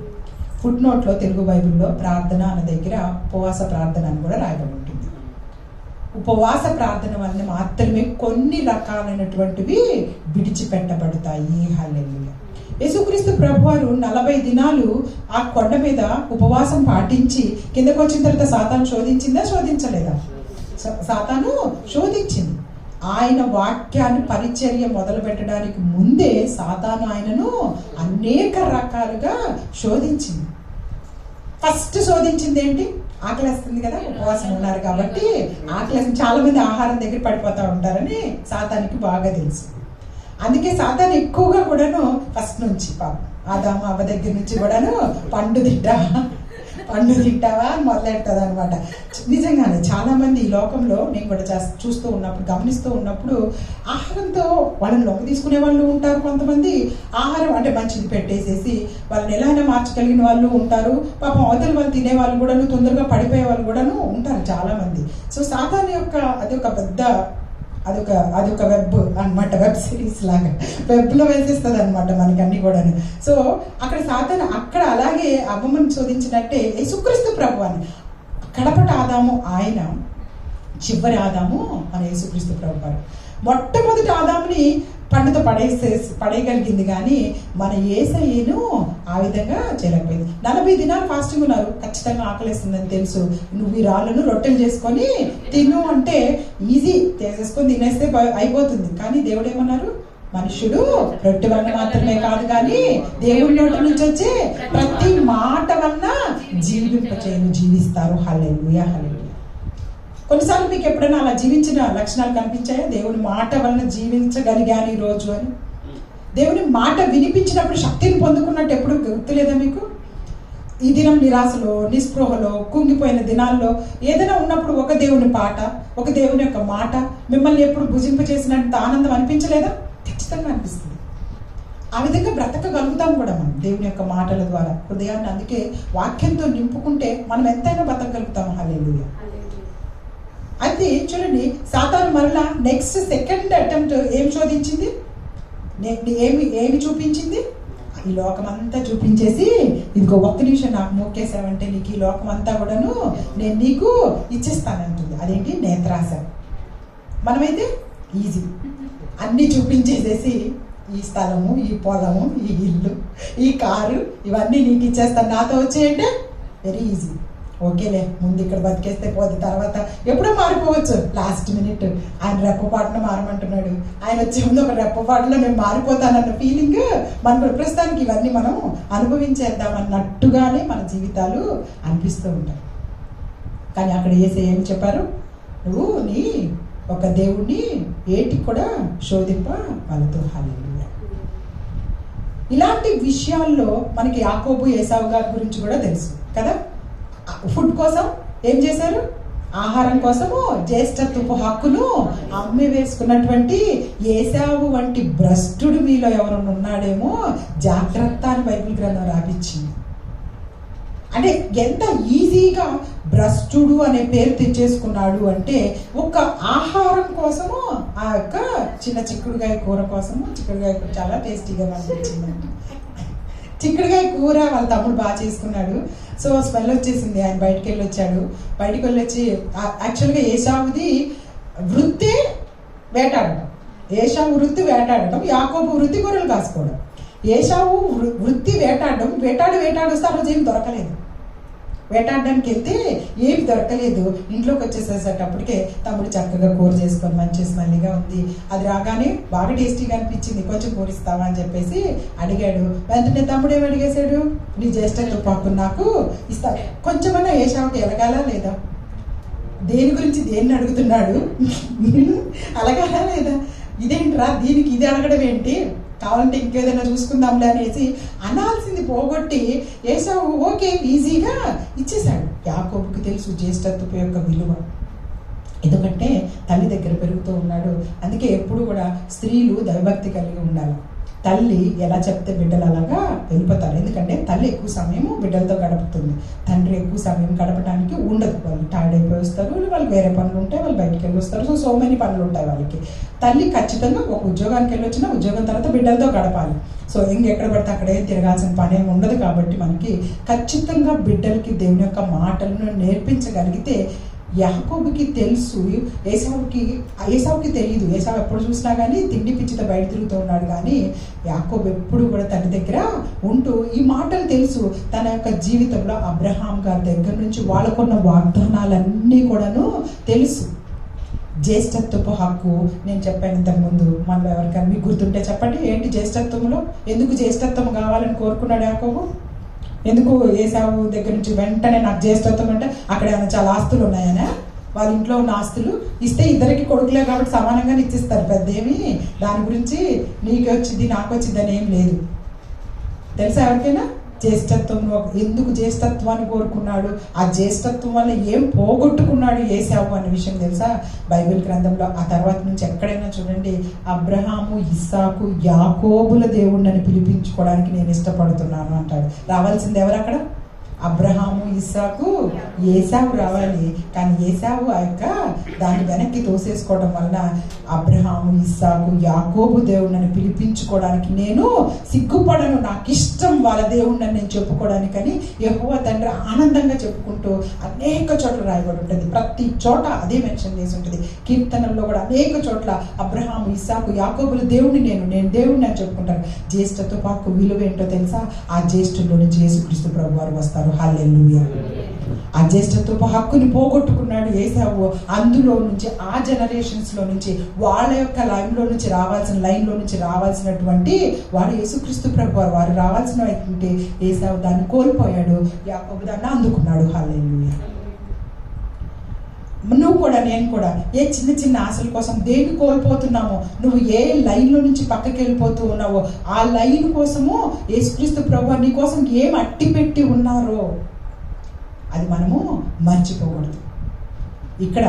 ఫుట్ నోట్లో తెలుగు బైబిల్లో ప్రార్థన అన్న దగ్గర ఉపవాస ప్రార్థన అని కూడా రాయబడి ఉంటుంది. ఉపవాస ప్రార్థన వలన మాత్రమే కొన్ని రకాలైనటువంటివి విడిచిపెట్టబడతాయి. హల్లెలూయా. యేసుక్రీస్తు ప్రభువారు 40 దినాలు ఆ కొండ మీద ఉపవాసం పాటించి కిందకు వచ్చిన తర్వాత సాతాను శోధించలేదా? సాతాను శోధించింది. ఆయన వాక్యాన్ని పరిచర్య మొదలు పెట్టడానికి ముందే సాతాను ఆయనను అనేక రకాలుగా శోధించింది. ఫస్ట్ శోధించింది ఏంటి? ఆకలేస్తుంది కదా, ఉపవాసం ఉన్నారు కాబట్టి ఆకలేస్తుంది. చాలా మంది ఆహారం దగ్గర పడిపోతూ ఉంటారని సాతానికి బాగా తెలుసు. అందుకే సాతాను ఎక్కువగా కూడాను ఫస్ట్ నుంచి ఆదాము అవ్వ దగ్గర నుంచి కూడాను పండు తింటావా అని మొదలెడుతుంది అనమాట. నిజంగానే చాలా మంది ఈ లోకంలో నేను కూడా చూస్తూ ఉన్నప్పుడు, గమనిస్తూ ఉన్నప్పుడు ఆహారంతో వాళ్ళని లొంగ తీసుకునే వాళ్ళు ఉంటారు. కొంతమంది ఆహారం అంటే మంచిది పెట్టేసేసి వాళ్ళని ఎలా అయినా మార్చగలిగిన వాళ్ళు ఉంటారు. పాపం అవతల వాళ్ళు తినే వాళ్ళు కూడాను తొందరగా పడిపోయే వాళ్ళు కూడాను ఉంటారు చాలా మంది. సో సాతాను యొక్క అదొక వెబ్ అనమాట, వెబ్ సిరీస్ లాగా వెబ్లో వేసేస్తుంది అనమాట మనకన్నీ కూడాను. సో అక్కడ సాతాను అక్కడ అలాగే అవ్వమని శోధించినట్టే యేసుక్రీస్తు ప్రభువాన్ని కడపట ఆదాము ఆయన, చివరి ఆదాము మన యేసుక్రీస్తు ప్రభువారు. మొట్టమొదటి ఆదాముని పండుతో పడేయగలిగింది, కానీ మన యేసయ్యను ఆ విధంగా చేయలేకపోయింది. 40 దినాలు ఫాస్టింగ్ ఉన్నారు. ఖచ్చితంగా ఆకలిస్తుందని తెలుసు. నువ్వు ఈ రాళ్ళను రొట్టెలు చేసుకొని తిను అంటే ఈజీ, చేసేసుకొని తినేస్తే అయిపోతుంది. కానీ దేవుడు ఏమన్నారు? మనుషుడు రొట్టె వలన మాత్రమే కాదు కానీ దేవుడి నోటి నుంచి వచ్చే ప్రతి మాట వలన జీవిస్తారు. హల్లెలూయా. హల్లెలూయా. కొన్నిసార్లు మీకు ఎప్పుడైనా అలా జీవించిన లక్షణాలు కనిపించాయా? దేవుని మాట వలన జీవించగలిగాను ఈ రోజు అని. దేవుని మాట వినిపించినప్పుడు శక్తిని పొందుకున్నట్టు ఎప్పుడు గుర్తులేదా మీకు? ఈ దినం నిరాశలో, నిస్పృహలో, కుంగిపోయిన దినాల్లో ఏదైనా ఉన్నప్పుడు ఒక దేవుని పాట, ఒక దేవుని యొక్క మాట మిమ్మల్ని ఎప్పుడు భుజింపచేసినంత ఆనందం అనిపించలేదా? ఖచ్చితంగా అనిపిస్తుంది. ఆ విధంగా బ్రతకగలుగుతాం కూడా మనం దేవుని యొక్క మాటల ద్వారా. హృదయాన్ని అందుకే వాక్యంతో నింపుకుంటే మనం ఎంతైనా బ్రతకగలుగుతాం. హల్లెలూయా. అయితే చూడండి, సాతాను మరలా సెకండ్ అటెంప్ట్ ఏం శోధించింది? ఏమి చూపించింది? ఈ లోకం అంతా చూపించేసి, ఇంకో ఒక్క నిమిషం నాకు మోక్కేసావంటే నీకు ఈ లోకం అంతా కూడాను నేను నీకు ఇచ్చేస్తానంటుంది. అదేంటి? నేత్రాశ. మనమైతే ఈజీ, అన్నీ చూపించేసేసి ఈ స్థలము, ఈ పొలము, ఈ ఇల్లు, ఈ కారు ఇవన్నీ నీకు ఇచ్చేస్తాను, నాతో వచ్చేయంటే వెరీ ఈజీ. ఓకేలే, ముందు ఇక్కడ బతికేస్తే పోతే తర్వాత ఎప్పుడో మారిపోవచ్చు. లాస్ట్ మినిట్ ఆయన రెప్పపాటున మారమంటున్నాడు. ఆయన వచ్చే ముందు ఒక రెప్పపాటులో నేను మారిపోతానన్న ఫీలింగ్ మన ప్రస్తుతానికి ఇవన్నీ మనం అనుభవించేద్దామన్నట్టుగానే మన జీవితాలు అనిపిస్తూ ఉంటాయి. కానీ అక్కడ ఏం చెప్పారు? నువ్వు నీ ఒక దేవుణ్ణి ఏటికి కూడా శోధింప వాళ్ళతో. హల్లెలూయా. ఇలాంటి విషయాల్లో మనకి యాకోబు, ఏసావు గారి గురించి కూడా తెలుసు కదా. ఫుడ్ కోసం ఏం చేశారు? ఆహారం కోసము జ్యేష్ఠత్వపు హక్కును అమ్మి వేసుకున్నటువంటి ఏసావు వంటి భ్రష్టుడు మీలో ఎవరైనా ఉన్నాడేమో జాగ్రత్త అని బైబిల్ గ్రంథం రాపించింది. అంటే ఎంత ఈజీగా భ్రష్టుడు అనే పేరు తెచ్చేసుకున్నాడు అంటే, ఒక ఆహారం కోసము ఆ యొక్క చిన్న చిక్కుడుగాయ కూర కోసము. చిక్కుడుగాయ కూర చాలా టేస్టీగా అనిపించింది. చిక్కుడుగాయ కూర వాళ్ళ తమ్ముడు బాగా చేసుకున్నాడు. సో స్మెల్ వచ్చేసింది. ఆయన బయటికి వెళ్ళొచ్చి యాక్చువల్గా ఏసావుది వృత్తి వేటాడటం. ఏసావు వృత్తి వేటాడటం, యాకోబు వృత్తి గొర్రెలు కాసుకోవడం. ఏసావు వృత్తి వేటాడడం. వేటాడు ఆ రోజు ఏమి దొరకలేదు. వేటాడడానికి వెళ్తే ఏమి దొరకలేదు. ఇంట్లోకి వచ్చేసేటప్పటికే తమ్ముడు చక్కగా కూర చేసుకొని మంచి స్మెల్లీగా ఉంది. అది రాగానే బాగా టేస్టీగా అనిపించింది. కొంచెం కూర ఇస్తావా అని చెప్పేసి అడిగాడు. వెంటనే తమ్ముడు ఏమి అడిగేశాడు? నీ జ్యేష్ఠత్వ పాకు నాకు ఇస్తా. కొంచెమన్నా ఏసావుకి ఎలగాలా లేదా? దేని గురించి దేన్ని అడుగుతున్నాడు? అలగాలా లేదా? ఇదేంట్రా, దీనికి ఇది అడగడం ఏంటి? కావాలంటే ఇంకేదైనా చూసుకుందాంలే అనేసి అనాల్సింది పోగొట్టి ఏసావు ఓకే ఈజీగా ఇచ్చేశాడు. యాకోబుకి తెలుసు జ్యేష్ఠత్వపు యొక్క విలువ. ఎందుకంటే తల్లి దగ్గర పెరుగుతూ ఉన్నాడు. అందుకే ఎప్పుడు కూడా స్త్రీలు దైవభక్తి కలిగి ఉండాలి. తల్లి ఎలా చెప్తే బిడ్డలు అలాగా వెళ్ళిపోతారు. ఎందుకంటే తల్లి ఎక్కువ సమయం బిడ్డలతో గడుపుతుంది. తండ్రి ఎక్కువ సమయం గడపడానికి ఉండదు. వాళ్ళు టైర్డ్ అయిపోయి వస్తారు, వాళ్ళు వేరే పనులు ఉంటాయి, వాళ్ళు బయటికి వెళ్ళి వస్తారు. సో మెనీ పనులు ఉంటాయి వాళ్ళకి. తల్లి ఖచ్చితంగా ఒక ఉద్యోగానికి వెళ్ళి వచ్చినా ఉద్యోగం తర్వాత బిడ్డలతో గడపాలి. సో ఎక్కడ పడితే అక్కడే తిరగాల్సిన పని ఏమి ఉండదు. కాబట్టి మనకి ఖచ్చితంగా బిడ్డలకి దేవుని యొక్క మాటలను నేర్పించగలిగితే, యాకోబుకి తెలుసు, ఏసావుకి తెలియదు. ఏసావు ఎప్పుడు చూసినా కానీ తిండి పిచ్చితో బయట తిరుగుతూ ఉన్నాడు. కానీ యాకోబు ఎప్పుడు కూడా తన దగ్గర ఉంటూ ఈ మాటలు తెలుసు. తన యొక్క జీవితంలో అబ్రహాం గారి దగ్గర నుంచి వాళ్ళకున్న వాగ్దానాలన్నీ కూడాను తెలుసు. జ్యేష్ఠత్వపు హక్కు నేను చెప్పాను ఇంతకుముందు. మనలో ఎవరికైనా మీకు గుర్తుంటే చెప్పండి, ఏంటి జ్యేష్ఠత్వంలో? ఎందుకు జ్యేష్ఠత్వం కావాలని కోరుకున్నాడు యాకోబు? ఎందుకు ఏసావు దగ్గర నుంచి వెంటనే నాకు జ్యేష్ఠత్వం అంటే అక్కడ ఏమైనా చాలా ఆస్తులు ఉన్నాయనా? వాళ్ళ ఇంట్లో ఉన్న ఆస్తులు ఇస్తే ఇద్దరికి కొడుకులే కాబట్టి సమానంగా ఇచ్చిస్తారు. పెద్ద ఏమి దాని గురించి నీకు వచ్చింది నాకు వచ్చింది అని ఏం లేదు. తెలుసా ఎవరికైనా? జ్యేష్ఠత్వంలో ఎందుకు జ్యేష్ఠత్వాన్ని కోరుకున్నాడు? ఆ జ్యేష్ఠత్వం వల్ల ఏం పోగొట్టుకున్నాడు ఏసావు అనే విషయం తెలుసా బైబిల్ గ్రంథంలో? ఆ తర్వాత నుంచి ఎక్కడైనా చూడండి, అబ్రహాము, ఇస్సాకు, యాకోబుల దేవుణ్ణి పిలిపించుకోవడానికి నేను ఇష్టపడుతున్నాను అంటాడు. రావాల్సింది ఎవరు అక్కడ? అబ్రహాము, ఇస్సాకు, ఏసావు రావాలి. కానీ ఏసావు ఆ యొక్క దాన్ని వెనక్కి తోసేసుకోవడం వలన అబ్రహాము, ఇస్సాకు, యాకోబు దేవుణ్ణి పిలిపించుకోవడానికి నేను సిగ్గుపడను. నాకు ఇష్టం వాళ్ళ దేవుణ్ణి నేను చెప్పుకోవడానికని యెహోవా తండ్రి ఆనందంగా చెప్పుకుంటూ అనేక చోట్ల రాయబడి ఉంటుంది. ప్రతి చోట అదే మెన్షన్ చేసి ఉంటుంది. కీర్తనల్లో కూడా అనేక చోట్ల అబ్రహాము, ఇస్సాకు, యాకోబుల దేవుణ్ణి నేను దేవుణ్ణి అని చెప్పుకుంటాను. జ్యేష్ఠత్వ పాకు విలువ ఏంటో తెలుసా? ఆ జ్యేష్ఠుల్లో నుంచి యేసుక్రీస్తు ప్రభు వారు వస్తారు. హల్లెలూయా. ఆ జ్యేష్ఠత్వపు హక్కుని పోగొట్టుకున్నాడు ఏసావు. అందులో నుంచి, ఆ జనరేషన్స్ లో నుంచి, వాళ్ళ యొక్క లైన్లో నుంచి రావాల్సినటువంటి వాడు యేసుక్రీస్తు ప్రభు వారు రావాల్సినటువంటి ఏసావు దాన్ని కోల్పోయాడు. యాకోబు దాన్ని అందుకున్నాడు. హల్లెలూయా. నువ్వు కూడా నేను కూడా ఏ చిన్న చిన్న ఆశల కోసం దేన్ని కోల్పోతున్నామో, నువ్వు ఏ లైన్లో నుంచి పక్కకి వెళ్ళిపోతూ ఉన్నావో ఆ లైన్ కోసము యేసుక్రీస్తు ప్రభువు నీ కోసం ఏం అట్టి పెట్టి ఉన్నారో అది మనము మర్చిపోకూడదు. ఇక్కడ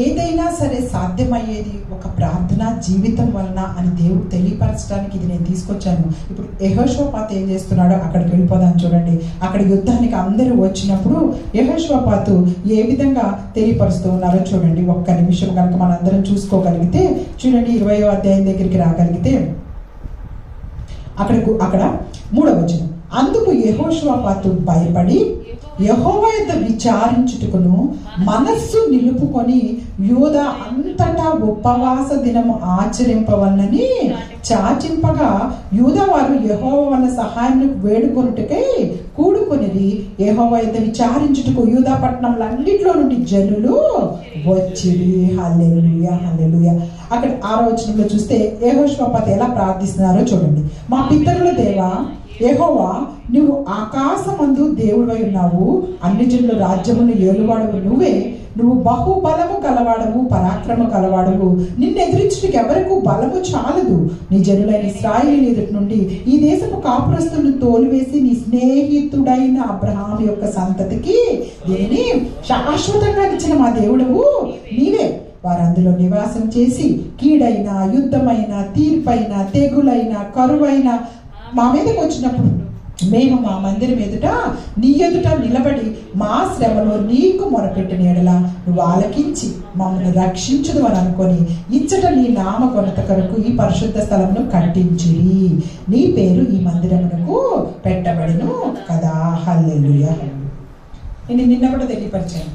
ఏదైనా సరే సాధ్యమయ్యేది ఒక ప్రార్థనా జీవితం వలన అని దేవుడు తెలియపరచడానికి ఇది నేను తీసుకొచ్చాను. ఇప్పుడు యెహోషాపాతు ఏం చేస్తున్నాడో అక్కడికి వెళ్ళిపోదాం. చూడండి, అక్కడ యుద్ధానికి అందరూ వచ్చినప్పుడు యెహోషాపాతు ఏ విధంగా తెలియపరుస్తూ ఉన్నారో చూడండి. ఒక్క నిమిషం కనుక మనందరం చూసుకోగలిగితే చూడండి, 20వ అధ్యాయం దగ్గరికి రాగలిగితే అక్కడ 3వ వచనం, అందుకు యెహోషాపాతు భయపడి యెహోవా యొద్ద విచారించుటకును మనస్సు నిలుపుకొని యూదా అంతటా ఉపవాస దినము ఆచరింపవలనని చాచింపగా యూదా వారు యెహోవా వల్ల సహాయం వేడుకొనుటకై కూడుకొనిది. యెహోవా యొద్ద విచారించుటకు యూదా పట్టణంలన్నిటిలో నుండి జనులు వచ్చిరి. హల్లెలూయా, హల్లెలూయా. అక్కడ 6వ వచనంలో చూస్తే యెహోషాపాతు ఎలా ప్రార్థిస్తున్నారో చూడండి. మా పితరుల దేవా యెహోవా, నువ్వు ఆకాశమందు దేవుడై ఉన్నావు, అన్ని జనుల రాజ్యమును ఏలువాడవు నువ్వే. నువ్వు బహుబలము కలవాడవు, పరాక్రమ కలవాడవు. నిన్ను ఎదిరించుటకు ఎవరికి బలము చాలదు. నీ జనులైన ఇశ్రాయేలు ఎదుటి నుండి ఈ దేశపు కాపురస్తులను తోలివేసి నీ స్నేహితుడైన అబ్రహాము యొక్క సంతతికి దీనిని శాశ్వతంగా ఇచ్చిన మా దేవుడవు నీవే. వారు అందులో నివాసం చేసి కీడైన, యుద్ధమైన, తీర్పైన, తెగులైన, కరువైన మా మీదకి వచ్చినప్పుడు మేము మా మందిరం ఎదుట నీ ఎదుట నిలబడి మా శ్రమలో నీకు మొరపెట్టిన ఎడల నువ్వు ఆలకించి మమ్మల్ని రక్షించుదు అని అనుకొని ఇచ్చట నీ నామ ఘనత కొరకు ఈ పరిశుద్ధ స్థలమును కట్టించిరి. నీ పేరు ఈ మందిరమునకు పెట్టబడిను కదా. హల్లెలూయా. నేను నిన్న కూడా తెలియపరిచాను.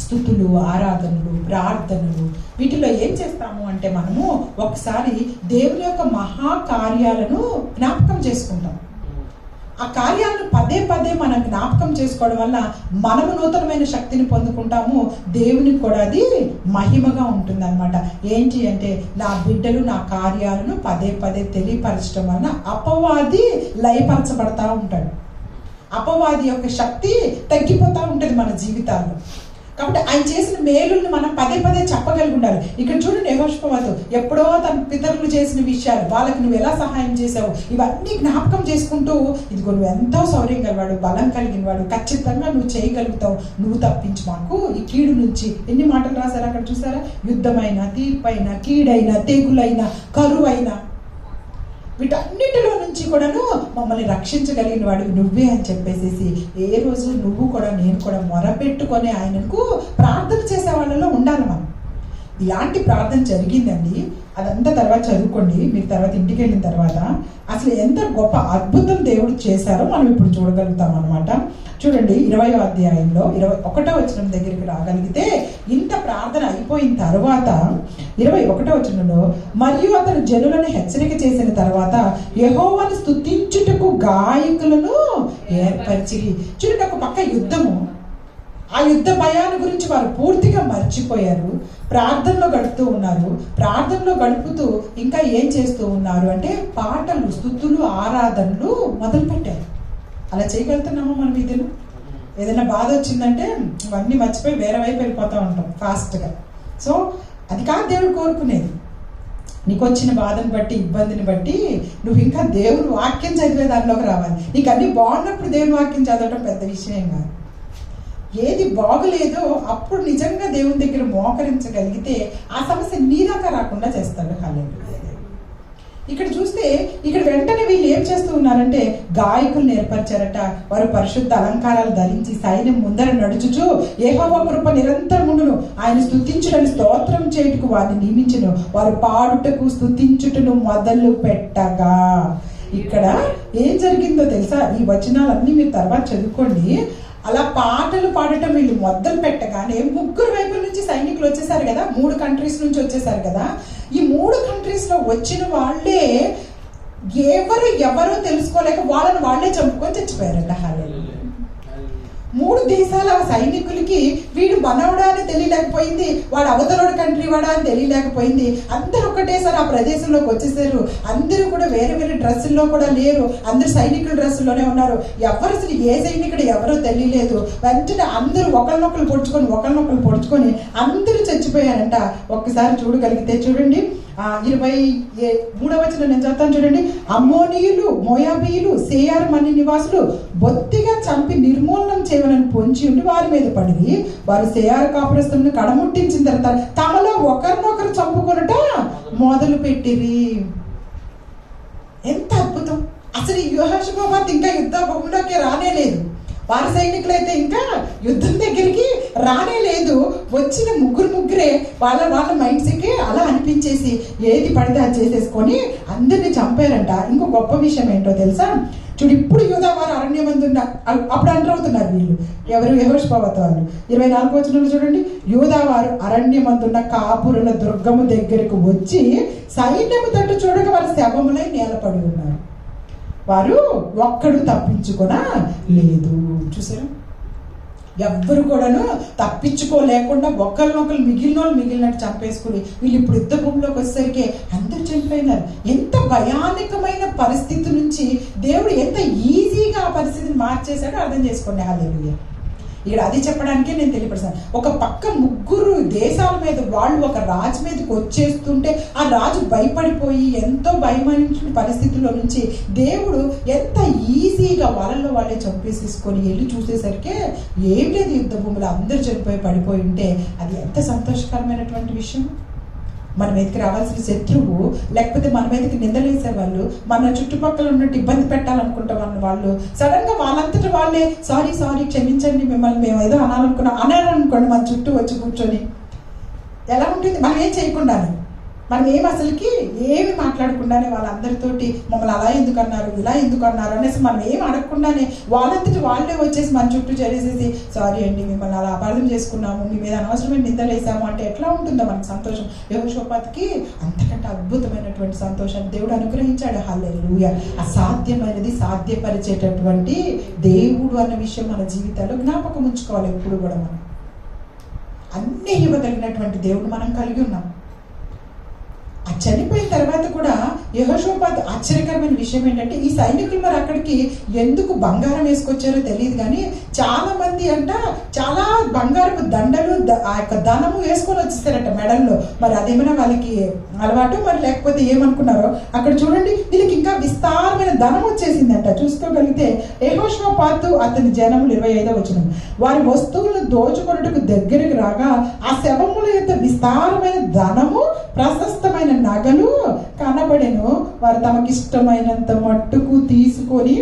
స్తుతులు, ఆరాధనలు, ప్రార్థనలు, వీటిలో ఏం చేస్తాము అంటే మనము ఒకసారి దేవుని యొక్క మహాకార్యాలను జ్ఞాపకం చేసుకుంటాం. ఆ కార్యాలను పదే పదే మనం జ్ఞాపకం చేసుకోవడం వల్ల మనము నూతనమైన శక్తిని పొందుకుంటాము. దేవునికి కూడా అది మహిమగా ఉంటుంది అనమాట. ఏంటి అంటే నా బిడ్డలు నా కార్యాలను పదే పదే తెలియపరచడం వలన అపవాది లయపరచబడతా ఉంటాడు. అపవాది యొక్క శక్తి తగ్గిపోతూ ఉంటుంది మన జీవితాల్లో. కాబట్టి ఆయన చేసిన మేలుల్ని మనం పదే పదే చెప్పగలిగి ఉండాలి. ఇక్కడ చూడండి, యెహోషాపాతు ఎప్పుడో తన పితరులు చేసిన విషయాలు, వాళ్ళకి నువ్వు ఎలా సహాయం చేసావు, ఇవన్నీ జ్ఞాపకం చేసుకుంటూ ఇదిగో నువ్వు ఎంతో శౌర్యం కలిగినవాడు, బలం కలిగిన వాడు, ఖచ్చితంగా నువ్వు చేయగలుగుతావు, నువ్వు తప్పించి మాకు ఈ కీడు నుంచి. ఎన్ని మాటలు రాశారు అక్కడ చూసారా? యుద్ధమైన, తీర్పైన, కీడైన, తెగులైన, కరువైన, వీటన్నిటిలో నుంచి కూడాను మమ్మల్ని రక్షించగలిగిన వాడు నువ్వే అని చెప్పేసి ఏ రోజు నువ్వు కూడా నేను కూడా మొరపెట్టుకొని ఆయనకు ప్రార్థన చేసే వాళ్ళలో ఉండాలి మనం. ఇలాంటి ప్రార్థన జరిగిందండి. అదంతా తర్వాత చదువుకోండి మీరు, తర్వాత ఇంటికి వెళ్ళిన తర్వాత అసలు ఎంత గొప్ప అద్భుతం దేవుడు చేశారో మనం ఇప్పుడు చూడగలుగుతాం అనమాట. చూడండి, 20వ అధ్యాయంలో 21వ వచనం దగ్గరికి రాగలిగితే ఇంత ప్రార్థన అయిపోయిన తర్వాత 21వ వచనంలో, మరియు అతను జనులను హెచ్చరిక చేసిన తర్వాత యెహోవాను స్తుతించుటకు గాయకులను ఏర్పరిచి. చూడండి, ఒక పక్క యుద్ధము, ఆ యుద్ధ భయాన్ని గురించి వారు పూర్తిగా మర్చిపోయారు. ప్రార్థనలో గడుపుతూ ఉన్నారు. ప్రార్థనలో గడుపుతూ ఇంకా ఏం చేస్తూ ఉన్నారు అంటే పాటలు, స్తుతులు, ఆరాధనలు మొదలు పెట్టారు. అలా చేయగలుగుతున్నామా మనం? ఏదైనా బాధ వచ్చిందంటే ఇవన్నీ మర్చిపోయి వేరే వైపు వెళ్ళిపోతూ ఉంటాం ఫాస్ట్గా. సో అది కాదు దేవుడు కోరుకునేది. నీకు వచ్చిన బాధను బట్టి, ఇబ్బందిని బట్టి నువ్వు ఇంకా దేవుని వాక్యం చదివే దానిలోకి రావాలి. నీకు అన్ని బాగున్నప్పుడు దేవుని వాక్యం చదవడం పెద్ద విషయం కాదు. ఏది బాగలేదో అప్పుడు నిజంగా దేవుని దగ్గర మోకరించగలిగితే ఆ సమస్య నీ దాకా రాకుండా చేస్తాడు. హల్లెలూయా. ఇక్కడ చూస్తే ఇక్కడ వెంటనే వీళ్ళు ఏం చేస్తూ ఉన్నారంటే గాయకులను ఏర్పరిచారట. వారు పరిశుద్ధ అలంకారాలు ధరించి సైన్యం ముందర నడుచుచు యెహోవా కృప నిరంతరమును ఆయన స్తుతించుటను, స్తోత్రం చేయుటకు వారిని నియమించును. వారు పాడుటకు, స్తుతించుటను మొదలు పెట్టగా. ఇక్కడ ఏం జరిగిందో తెలుసా? ఈ వచనాలన్నీ మీరు తర్వాత చదువుకోండి. అలా పాటలు పాడటం వీళ్ళు మొదలు పెట్టగానే 3 వైపుల నుంచి సైనికులు వచ్చేసారు కదా, 3 కంట్రీస్ నుంచి వచ్చేసారు కదా. ఈ 3 కంట్రీస్ లో వచ్చిన వాళ్ళే ఎవరో తెలుసుకోలేక వాళ్ళని వాళ్ళే చంపుకొని చచ్చిపోయారట. హల్లెలూయా. 3 దేశాల సైనికులకి వీడు మనవడా అని తెలియలేకపోయింది, వాడు అవతలోడు కంట్రీ వాడా అని తెలియలేకపోయింది. అందరూ ఒకటేసారి ఆ ప్రదేశంలోకి వచ్చేసారు. అందరూ కూడా వేరే వేరే డ్రెస్సుల్లో కూడా లేరు, అందరు సైనికుల డ్రెస్సుల్లోనే ఉన్నారు. ఎవరు అసలు ఏ సైనికుడు ఎవరో తెలియలేదు. వెంటనే అందరూ ఒకరినొకరు పొడుచుకొని అందరూ చచ్చిపోయారంట. ఒక్కసారి చూడగలిగితే చూడండి, 23వ వచనం నేను చదువుతాను చూడండి. అమ్మోనీయులు, మోయాబీయులు, సేయారు మన్ని నివాసులు బొత్తిగా చంపి నిర్మూలనం చేయమని పొంచి ఉండి వారి మీద పడి వారు సేయారు కాపురస్తులను కడముట్టించిన తర్వాత తమలో ఒకరినొకరు చంపుకొనుట మొదలు పెట్టిరి. ఎంత అద్భుతం! అసలు యెహోషాపాతు ఇంకా యుద్ధ భూమిలోకి రానే లేదు. వారి సైనికులైతే ఇంకా యుద్ధం దగ్గరికి రానే లేదు. వచ్చిన ముగ్గురే వాళ్ళ మైండ్ సెట్కి అలా అనిపించేసి ఏది పడితే అది చేసేసుకొని అందరినీ చంపారంట. ఇంకో గొప్ప విషయం ఏంటో తెలుసా? చూడు, ఇప్పుడు యూదా వారు అరణ్యమందు అప్పుడు అంటర్ అవుతున్నారు వీళ్ళు ఎవరు? యెహోషాపాతు వాళ్ళు. 24వ వచనంలో చూడండి, యూదా వారు అరణ్యమందున్న కాపురుల దుర్గము దగ్గరకు వచ్చి సైన్యము తట్టు చూడక వారి శవములై నేలపడి ఉన్నారు. వారు ఒక్కడు తప్పించుకొన లేదు. చూసారా, ఎవ్వరు కూడాను తప్పించుకోలేకుండా ఒకరినొకరు మిగిలినట్టు చంపేసుకుని వీళ్ళు ఇప్పుడు యుద్ధ భూమిలోకి వచ్చేసరికి అందరూ చనిపోయినారు. ఎంత భయానకమైన పరిస్థితి నుంచి దేవుడు ఎంత ఈజీగా ఆ పరిస్థితిని మార్చేశాడో అర్థం చేసుకోండి. హల్లెలూయా. ఇక్కడ అది చెప్పడానికే నేను తెలియపరుస్తాను. ఒక పక్క 3 దేశాల మీద వాళ్ళు ఒక రాజు మీదకి వచ్చేస్తుంటే ఆ రాజు భయపడిపోయి ఎంతో భయమైన పరిస్థితుల్లో నుంచి దేవుడు ఎంత ఈజీగా వాళ్ళల్లో వాళ్ళే చంపేసేసుకొని వెళ్ళి చూసేసరికి ఏం లేదు, యుద్ధ భూమిలో అందరూ చనిపోయి పడిపోయి ఉంటే అది ఎంత సంతోషకరమైనటువంటి విషయం. మన మీదకి రావాల్సిన శత్రువు, లేకపోతే మన మీదకి నిందలేసే వాళ్ళు, మన చుట్టుపక్కల ఉన్నట్టు ఇబ్బంది పెట్టాలనుకుంటాం వాళ్ళు సడన్ గా వాళ్ళంతటా వాళ్ళే సారీ క్షమించండి, మిమ్మల్ని మేము ఏదో అనాలనుకోండి మన చుట్టూ వచ్చి కూర్చొని ఎలా ఉంటుంది? మనం ఏం చేయకుండానే, మనం అసలుకి ఏమి మాట్లాడకుండానే వాళ్ళందరితోటి మమ్మల్ని అలా ఎందుకు అన్నారు, ఇలా ఎందుకు అన్నారు అనేసి మనం ఏం అడగకుండానే వాళ్ళంతటి వాళ్ళే వచ్చేసి మన చుట్టూ చేరేసేసి సారీ అండి, మిమ్మల్ని అలా అపార్థం చేసుకున్నాము, మీ మీద అనవసరమైన నిందలు వేసాము అంటే ఎట్లా ఉంటుందో మనకు సంతోషం. యెహోషాపాతుకి అంతకంటే అద్భుతమైనటువంటి సంతోషాన్ని దేవుడు అనుగ్రహించాడు. హల్లెలూయా. అసాధ్యమైనది సాధ్యపరిచేటటువంటి దేవుడు అన్న విషయం మన జీవితాల్లో జ్ఞాపకం ఉంచుకోవాలి. ఎప్పుడు కూడా మనం అన్నీ ఇవ్వగలిగినటువంటి దేవుడు మనం కలిగి ఉన్నాం. ఆ చనిపోయిన తర్వాత కూడా యెహోషాపాతు ఆశ్చర్యకరమైన విషయం ఏంటంటే, ఈ సైనికులు మరి అక్కడికి ఎందుకు బంగారం వేసుకొచ్చారో తెలియదు కానీ చాలా మంది అంట చాలా బంగారపు దండలు ఆ యొక్క ధనము వేసుకొని వచ్చేస్తారట మెడల్లో. మరి అదేమైనా వాళ్ళకి అలవాటు మరి లేకపోతే ఏమనుకున్నారో అక్కడ చూడండి, వీళ్ళకి ఇంకా విస్తారమైన ధనం వచ్చేసిందంట. చూసుకోగలిగితే యెహోషాపాతు అతని జనములు 25వ వచనం వారి వస్తువులను దోచుకొనుటకు దగ్గరకు రాగా ఆ శవముల యొక్క విస్తారమైన ధనము ప్రశస్తమైన నగలు కనబడెను. వారు తమకిష్టమైనంత మట్టుకు తీసుకొని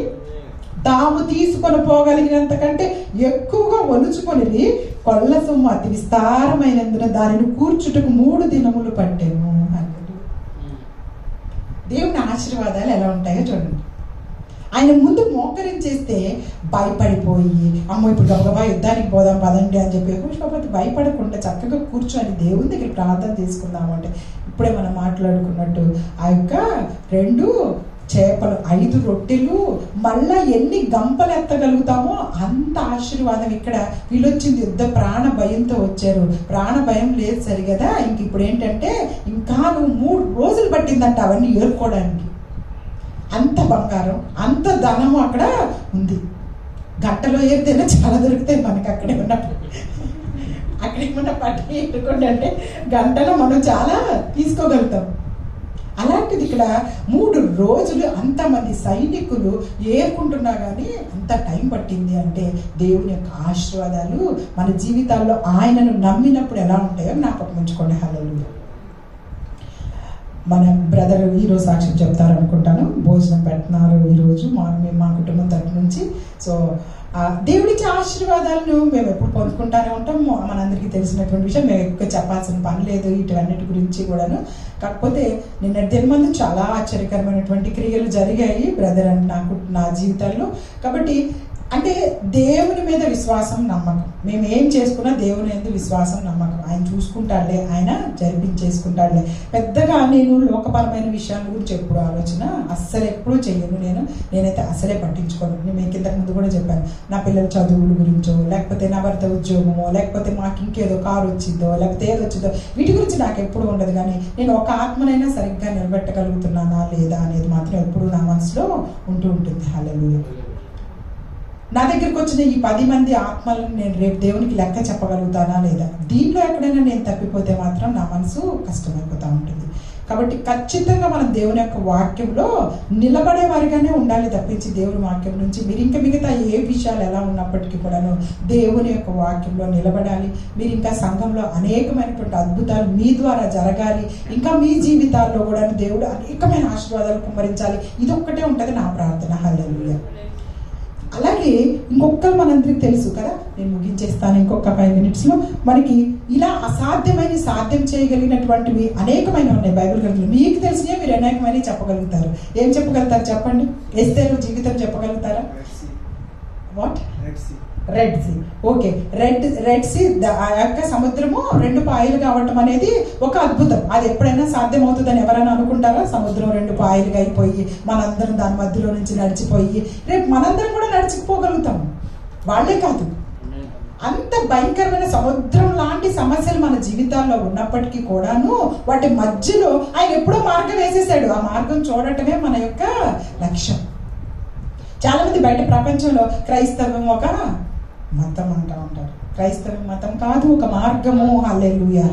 తాము తీసుకొని పోగలిగినంత కంటే ఎక్కువగా ఒలుచుకొని కొల్ల సొమ్ము అతి విస్తారమైనందున దానిని కూర్చుటకు 3 దినములు పట్టెను. దేవుని ఆశీర్వాదాలు ఎలా ఉంటాయో చూడండి. ఆయన ముందు మోకరించేస్తే భయపడిపోయి అమ్మో ఇప్పుడు గబగబా యుద్ధానికి పోదాం పదండి అని చెప్పి యెహోషాపాతు భయపడకుండా చక్కగా కూర్చొని దేవుని దగ్గర ప్రార్థన చేసుకుందాం అంటే ఇప్పుడే మనం మాట్లాడుకున్నట్టు ఆ యొక్క 2 చేపలు 5 రొట్టెలు మళ్ళా ఎన్ని గంపలు ఎత్తగలుగుతామో అంత ఆశీర్వాదం. ఇక్కడ వీళ్ళొచ్చింది యుద్ధ ప్రాణ భయంతో వచ్చారు. ప్రాణ భయం లేదు సరిగదా. ఇంక ఇప్పుడు ఏంటంటే ఇంకా 3 రోజులు పట్టిందంట అవన్నీ ఏరుకోవడానికి. అంత బంగారం అంత ధనము అక్కడ ఉంది. గంటలో ఏరితేనే చాలా దొరుకుతాయి మనకి. అక్కడే ఏమన్నా పట్టి ఎట్టుకోండి అంటే గంటలో మనం చాలా తీసుకోగలుగుతాం. అలాంటిది ఇక్కడ 3 రోజులు అంతమంది సైనికులు ఏరుకుంటున్నా కానీ అంత టైం పట్టింది అంటే దేవుని యొక్క ఆశీర్వాదాలు మన జీవితాల్లో ఆయనను నమ్మినప్పుడు ఎలా ఉంటాయో జ్ఞాపకం ఉంచుకోండి. హల్లెలూయా. మన బ్రదర్ ఈరోజు సాక్ష్యం చెప్తారనుకుంటాను. భోజనం పెడుతున్నారు ఈరోజు మా కుటుంబం తరపు నుంచి. సో దేవుడిచ్చే ఆశీర్వాదాలను మేము ఎప్పుడు పొందుకుంటానే ఉంటాం. మనందరికీ తెలిసినటువంటి విషయం, మేము ఎక్కువ చెప్పాల్సిన పని లేదు వీటన్నిటి గురించి కూడాను. కాకపోతే నిన్న దినమందు చాలా ఆశ్చర్యకరమైనటువంటి క్రియలు జరిగాయి బ్రదర్ అండ్ నా జీవితాల్లో. కాబట్టి అంటే దేవుని మీద విశ్వాసం, నమ్మకం. మేము ఏం చేసుకున్నా దేవుని మీద విశ్వాసం, నమ్మకం. ఆయన చూసుకుంటాడులే, ఆయన జరిపించేసుకుంటాడులే. పెద్దగా నేను లోకపరమైన విషయాల గురించి ఎప్పుడు ఆలోచన అస్సలు ఎప్పుడూ చెయ్యను. నేనైతే అసలే పట్టించుకోను. నేను మీకు ఇంతకు ముందు కూడా చెప్పాను, నా పిల్లల చదువుల గురించో, లేకపోతే నా భర్త ఉద్యోగమో, లేకపోతే మాకు ఇంకేదో కారు వచ్చిందో, లేకపోతే ఏదో వచ్చిందో, వీటి గురించి నాకు ఎప్పుడు ఉండదు. కానీ నేను ఒక ఆత్మనైనా సరిగ్గా నిలబెట్టగలుగుతున్నానా లేదా అనేది మాత్రం ఎప్పుడు నా మనసులో ఉంటూ ఉంటుంది. హల్లెలూయా. నా దగ్గరికి వచ్చిన ఈ 10 మంది ఆత్మలను నేను రేపు దేవునికి లెక్క చెప్పగలుగుతానా లేదా? దీంట్లో ఎక్కడైనా నేను తప్పిపోతే మాత్రం నా మనసు కష్టమైపోతూ ఉంటుంది. కాబట్టి ఖచ్చితంగా మనం దేవుని యొక్క వాక్యంలో నిలబడే వారిగానే ఉండాలి తప్పించి దేవుని వాక్యం నుంచి మీరు ఇంకా మిగతా ఏ విషయాలు ఎలా ఉన్నప్పటికీ కూడాను దేవుని యొక్క వాక్యంలో నిలబడాలి. మీరు ఇంకా సంఘంలో అనేకమైనటువంటి అద్భుతాలు మీ ద్వారా జరగాలి. ఇంకా మీ జీవితాల్లో కూడా దేవుడు అనేకమైన ఆశీర్వాదాలు కుమ్మరించాలి. ఇదొక్కటే ఉంటుంది నా ప్రార్థన. హల్లెలూయా. అలాగే ఇంకొకరు మనందరికి తెలుసు కదా, నేను ముగించేస్తాను ఇంకొక 5 నిమిషంలో. మనకి ఇలా అసాధ్యమైన సాధ్యం చేయగలిగినటువంటివి అనేకమైన ఉన్నాయి బైబిల్ గ్రంథంలో. మీకు తెలిసినవి మీరు అనేకమైన చెప్పగలుగుతారు. ఏం చెప్పగలుగుతారు చెప్పండి? ఎస్తేరు జీవితం చెప్పగలుగుతారా? What? Red sea. Okay, red sea, ఆ యొక్క సముద్రము 2 పాయలు కావటం అనేది ఒక అద్భుతం. అది ఎప్పుడైనా సాధ్యం అవుతుందని ఎవరైనా అనుకుంటారా? సముద్రం 2 పాయలుగా అయిపోయి మనందరం దాని మధ్యలో నుంచి నడిచిపోయి రేపు మనందరం కూడా నడిచిపోగలుగుతాం. వాళ్ళే కాదు, అంత భయంకరమైన సముద్రం లాంటి సమస్యలు మన జీవితాల్లో ఉన్నప్పటికీ కూడాను వాటి మధ్యలో ఆయన ఎప్పుడో మార్గం వేసేసాడు. ఆ మార్గం చూడటమే మన యొక్క లక్ష్యం. చాలా మంది బయట ప్రపంచంలో క్రైస్తవం ఒక మతం అంటూ ఉంటారు. క్రైస్తవం మతం కాదు, ఒక మార్గము. హల్లెలూయా.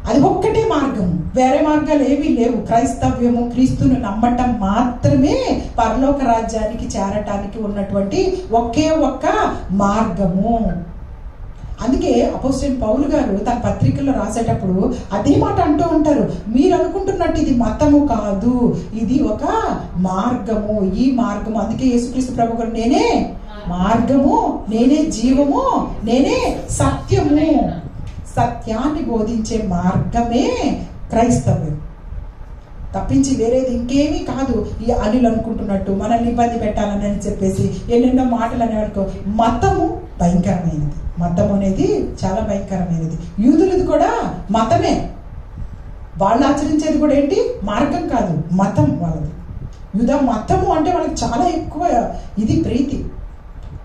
అది ఒక్కటే మార్గము, వేరే మార్గాలు ఏమీ లేవు. క్రైస్తవ్యము, క్రీస్తును నమ్మటం మాత్రమే పరలోక రాజ్యానికి చేరటానికి ఉన్నటువంటి ఒకే ఒక్క మార్గము. అందుకే అపోస్తలుడైన పౌలు గారు తన పత్రికల్లో రాసేటప్పుడు అదే మాట అంటూ ఉంటారు, మీరు అనుకుంటున్నట్టు ఇది మతము కాదు, ఇది ఒక మార్గము. ఈ మార్గము, అందుకే యేసుక్రీస్తు ప్రభు గారు నేనే మార్గము, నేనే జీవము, నేనే సత్యము. సత్యాన్ని బోధించే మార్గమే క్రైస్తవ్యం తప్పించి వేరేది ఇంకేమీ కాదు. ఈ అనిలు అనుకుంటున్నట్టు మనల్ని ఇబ్బంది పెట్టాలని చెప్పేసి ఎన్నెన్నో మాటలు అనేవాళ్ళకు. మతము భయంకరమైనది. మతం అనేది చాలా భయంకరమైనది. యూదులది కూడా మతమే. వాళ్ళు ఆచరించేది కూడా ఏంటి? మార్గం కాదు, మతం వాళ్ళది. యూద మతము అంటే వాళ్ళకి చాలా ఎక్కువ ఇది ప్రీతి.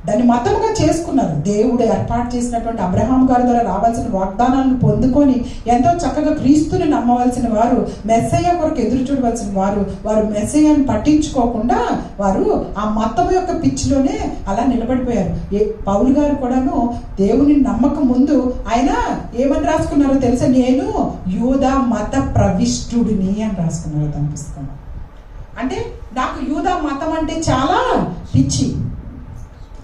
దాన్ని మతముగా చేసుకున్నారు. దేవుడు ఏర్పాటు చేసినటువంటి అబ్రహాం గారి ద్వారా రావాల్సిన వాగ్దానాలను పొందుకొని ఎంతో చక్కగా క్రీస్తుని నమ్మవలసిన వారు, మెస్సయ్య కొరకు ఎదురు చూడవలసిన వారు మెస్సయ్యను పట్టించుకోకుండా వారు ఆ మతం యొక్క పిచ్చిలోనే అలా నిలబడిపోయారు. పౌలు గారు కూడాను దేవుని నమ్మకం ముందు ఆయన ఏమని రాసుకున్నారో తెలుసా? నేను యూదా మత ప్రవిష్టుడిని అని రాసుకున్నారు తన పుస్తకం. అంటే నాకు యూదా మతం అంటే చాలా పిచ్చి.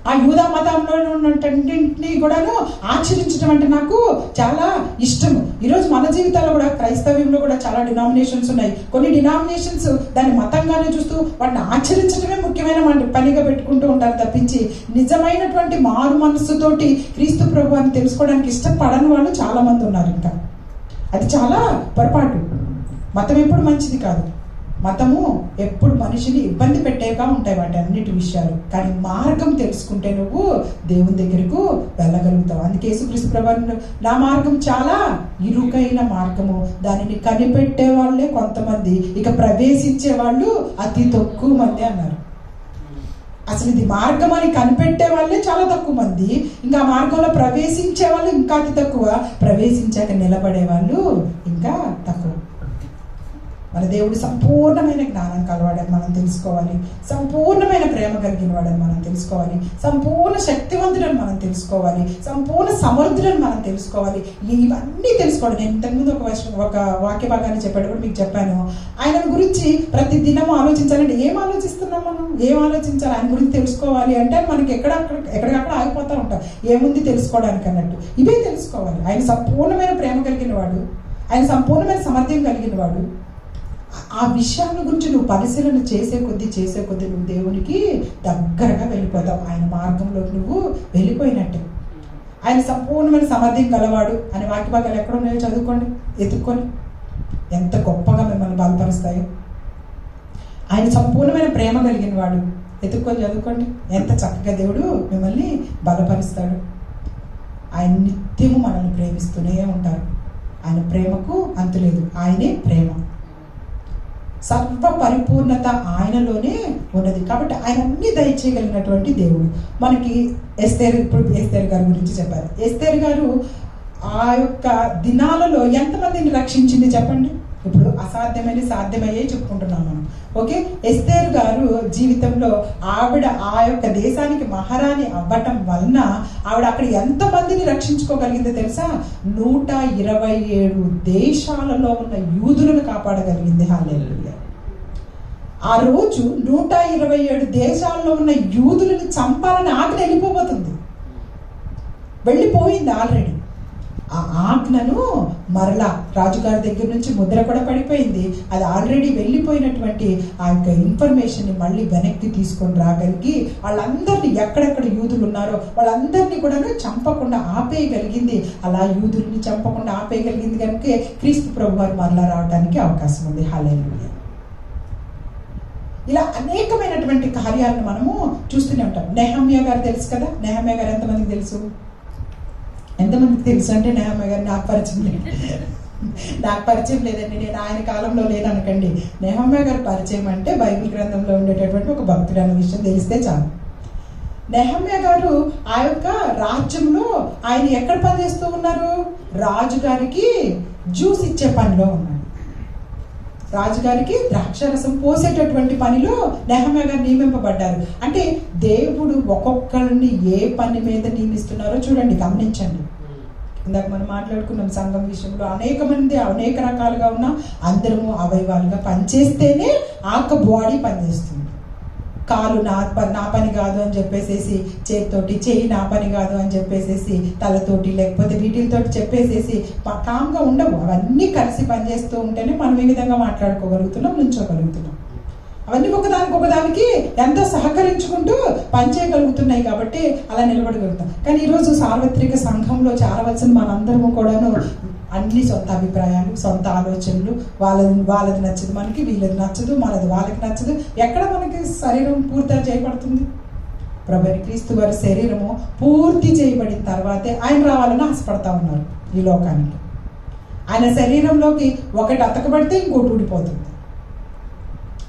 ఆ యూదా మతంలో ఉన్నన్నింటినీ కూడాను ఆచరించడం అంటే నాకు చాలా ఇష్టము. ఈరోజు మన జీవితాల్లో కూడా క్రైస్తవ్యంలో కూడా చాలా డినామినేషన్స్ ఉన్నాయి. కొన్ని డినామినేషన్స్ దాన్ని మతంగానే చూస్తూ వాటిని ఆచరించడమే ముఖ్యమైన పనిగా పెట్టుకుంటూ ఉంటారు తప్పించి నిజమైనటువంటి మారు మనస్సుతోటి క్రీస్తు ప్రభువాన్ని తెలుసుకోవడానికి ఇష్టపడని వాళ్ళు చాలా మంది ఉన్నారు. ఇంకా అది చాలా పొరపాటు. మతం ఎప్పుడు మంచిది కాదు. మతము ఎప్పుడు మనిషిని ఇబ్బంది పెట్టేగా ఉంటాయి వాటి అన్నిటి విషయాలు. కానీ మార్గం తెలుసుకుంటే నువ్వు దేవుని దగ్గరకు వెళ్ళగలుగుతావు. అందుకే యేసుక్రీస్తు ప్రభువు నా మార్గం చాలా ఇరుకైన మార్గము, దానిని కనిపెట్టే వాళ్ళే కొంతమంది, ఇక ప్రవేశించే వాళ్ళు అతి తక్కువ మంది అన్నారు. అసలు ఇది మార్గం అని కనిపెట్టే వాళ్ళే చాలా తక్కువ మంది, ఇంకా మార్గంలో ప్రవేశించే వాళ్ళు ఇంకా అతి తక్కువ, ప్రవేశించాక నిలబడే వాళ్ళు ఇంకా తక్కువ. మన దేవుడు సంపూర్ణమైన జ్ఞానం కలవాడని మనం తెలుసుకోవాలి, సంపూర్ణమైన ప్రేమ కలిగిన వాడని మనం తెలుసుకోవాలి, సంపూర్ణ శక్తివంతుడని మనం తెలుసుకోవాలి, సంపూర్ణ సమర్థుడని మనం తెలుసుకోవాలి. ఇవన్నీ తెలుసుకోవాలి. నేను ఇంతకుముందు ఒక వాక్య భాగాన్ని చెప్పేటప్పుడు మీకు చెప్పాను, ఆయన గురించి ప్రతి దినము ఆలోచించాలంటే ఏం ఆలోచిస్తున్నాం మనం? ఏం ఆలోచించాలి? ఆయన గురించి తెలుసుకోవాలి అంటే మనకి ఎక్కడికక్కడ ఆగిపోతూ ఉంటాం. ఏముంది తెలుసుకోవడానికి అన్నట్టు. ఇవే తెలుసుకోవాలి. ఆయన సంపూర్ణమైన ప్రేమ కలిగిన వాడు, ఆయన సంపూర్ణమైన సమర్థ్యం కలిగిన వాడు. ఆ విషయాల గురించి నువ్వు పరిశీలన చేసే కొద్దీ నువ్వు దేవునికి దగ్గరగా వెళ్ళిపోతావు. ఆయన మార్గంలోకి నువ్వు వెళ్ళిపోయినట్టే. ఆయన సంపూర్ణమైన సమర్థ్యం గలవాడు అనే వాక్య భాగాలు ఎక్కడ ఉన్నాయో చదువుకోండి, ఎత్తుక్కొని. ఎంత గొప్పగా మిమ్మల్ని బలపరుస్తాయో. ఆయన సంపూర్ణమైన ప్రేమ కలిగిన వాడు, ఎత్తుక్కొని చదువుకోండి. ఎంత చక్కగా దేవుడు మిమ్మల్ని బలపరుస్తాడు. ఆయన నిత్యము మనల్ని ప్రేమిస్తూనే ఉంటారు. ఆయన ప్రేమకు అంతులేదు. ఆయనే ప్రేమ, సర్వ పరిపూర్ణత ఆయనలోనే ఉన్నది. కాబట్టి ఆయన అన్ని దయచేయగలిగినటువంటి దేవుడు. మనకి ఇప్పుడు ఎస్తేరు గారి గురించి చెప్పారు. ఎస్తేరు గారు ఆ యొక్క దినాలలో ఎంతమందిని రక్షించింది చెప్పండి. ఇప్పుడు అసాధ్యమైన సాధ్యమయ్యే చెప్పుకుంటున్నాం మనం. ఓకే, ఎస్తేరు గారు జీవితంలో ఆవిడ ఆ యొక్క దేశానికి మహారాణి అవ్వటం వలన ఆవిడ అక్కడ ఎంతమందిని రక్షించుకోగలిగిందో తెలుసా? 127 దేశాలలో ఉన్న యూదులను కాపాడగలిగింది. హల్లెలూయా. ఆ రోజు 127 దేశాల్లో ఉన్న యూదులను చంపాలని ఆజ్ఞ వెళ్ళిపోయింది ఆల్రెడీ. ఆ ఆజ్ఞను మరలా రాజుగారి దగ్గర నుంచి ముద్ర కూడా పడిపోయింది. అది ఆల్రెడీ వెళ్ళిపోయినటువంటి ఆ యొక్క ఇన్ఫర్మేషన్ని మళ్ళీ వెనక్కి తీసుకొని రాగలిగి వాళ్ళందరినీ ఎక్కడెక్కడ యూదులు ఉన్నారో వాళ్ళందరినీ కూడా చంపకుండా ఆపేయగలిగింది. అలా యూదుల్ని చంపకుండా ఆపేయగలిగింది కనుక క్రీస్తు ప్రభు వారు మరలా రావడానికి అవకాశం ఉంది. హల్లెలూయా. ఇలా అనేకమైనటువంటి కార్యాలను మనము చూస్తూనే ఉంటాం. నెహమ్యా గారు తెలుసు కదా. నెహమ్యా గారు ఎంతమందికి తెలుసు? ఎంతమందికి తెలుసు అంటే నెహమ్యా గారు నాకు పరిచయం లేదండి. నేను ఆయన కాలంలో లేననకండి. నెహమ్యా గారు పరిచయం అంటే బైబిల్ గ్రంథంలో ఉండేటటువంటి ఒక భక్తుడు అనే విషయం తెలిస్తే చాలు. నెహమ్యా గారు ఆ యొక్క రాజ్యంలో ఆయన ఎక్కడ పనిచేస్తూ ఉన్నారు? రాజుగారికి జ్యూస్ ఇచ్చే పనిలో ఉన్నారు. రాజుగారికి ద్రాక్షరసం పోసేటటువంటి పనిలో నెహమ్యా గారు నియమింపబడ్డారు. అంటే దేవుడు ఒక్కొక్కరిని ఏ పని మీద నియమిస్తున్నారో చూడండి, గమనించండి. ఇందాక మనం మాట్లాడుకున్నాం సంఘం విషయంలో అనేక మంది అనేక రకాలుగా ఉన్న అందరము అవయవాలుగా పనిచేస్తేనే ఆక బాడీ పనిచేస్తుంది. కాలు నా పని కాదు అని చెప్పేసేసి చేతితోటి, చెయ్యి నా పని కాదు అని చెప్పేసేసి తలతోటి లేకపోతే వీటితోటి చెప్పేసేసి కామ్గా ఉండవు. అవన్నీ కలిసి పనిచేస్తూ ఉంటేనే మనం ఈ విధంగా మాట్లాడుకోగలుగుతున్నాం, నుంచోగలుగుతున్నాం. అవన్నీ ఒకదానికి ఎంతో సహకరించుకుంటూ పనిచేయగలుగుతున్నాయి కాబట్టి అలా నిలబడగలుగుతాం. కానీ ఈరోజు సార్వత్రిక సంఘంలో చేరవలసిన మనందరము కూడాను అన్ని సొంత అభిప్రాయాలు, సొంత ఆలోచనలు, వాళ్ళది నచ్చదు మనకి, వీళ్ళది నచ్చదు, మనది వాళ్ళకి నచ్చదు. ఎక్కడ మనకి శరీరం పూర్తిగా చేయబడుతుంది? ప్రభువైన క్రీస్తు వారి శరీరము పూర్తి చేయబడిన తర్వాతే ఆయన రావాలని ఆశపడతా ఉన్నారు ఈ లోకానికి. ఆయన శరీరంలోకి ఒకటి అతకబడితే ఇంకోటి ఊడిపోతుంది.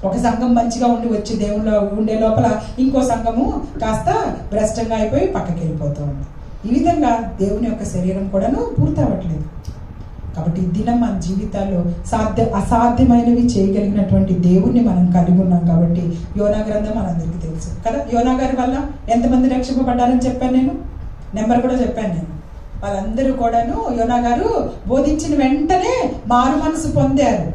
ఒక సంఘం మంచిగా వచ్చి దేవుళ్ళో ఉండే లోపల ఇంకో సంఘము కాస్త భ్రష్టంగా అయిపోయి పక్కకి వెళ్ళిపోతూ ఉంది. ఈ విధంగా దేవుని యొక్క శరీరం కూడాను పూర్తి అవ్వట్లేదు. కాబట్టి ఈ దినం మన జీవితాల్లో అసాధ్యమైనవి చేయగలిగినటువంటి దేవుణ్ణి మనం కలిగి ఉన్నాం. కాబట్టి యోనా గ్రంథం మనందరికీ తెలుసు కదా. యోనా గారి వల్ల ఎంతమంది రక్షింపబడ్డారని చెప్పాను నేను, నెంబర్ కూడా చెప్పాను నేను. వాళ్ళందరూ కూడాను యోనా గారు బోధించిన వెంటనే మారు మనసు పొందారు.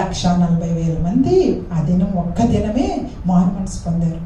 140,000 మంది ఆ దినం ఒక్క దినమే మారు మనసు పొందారు.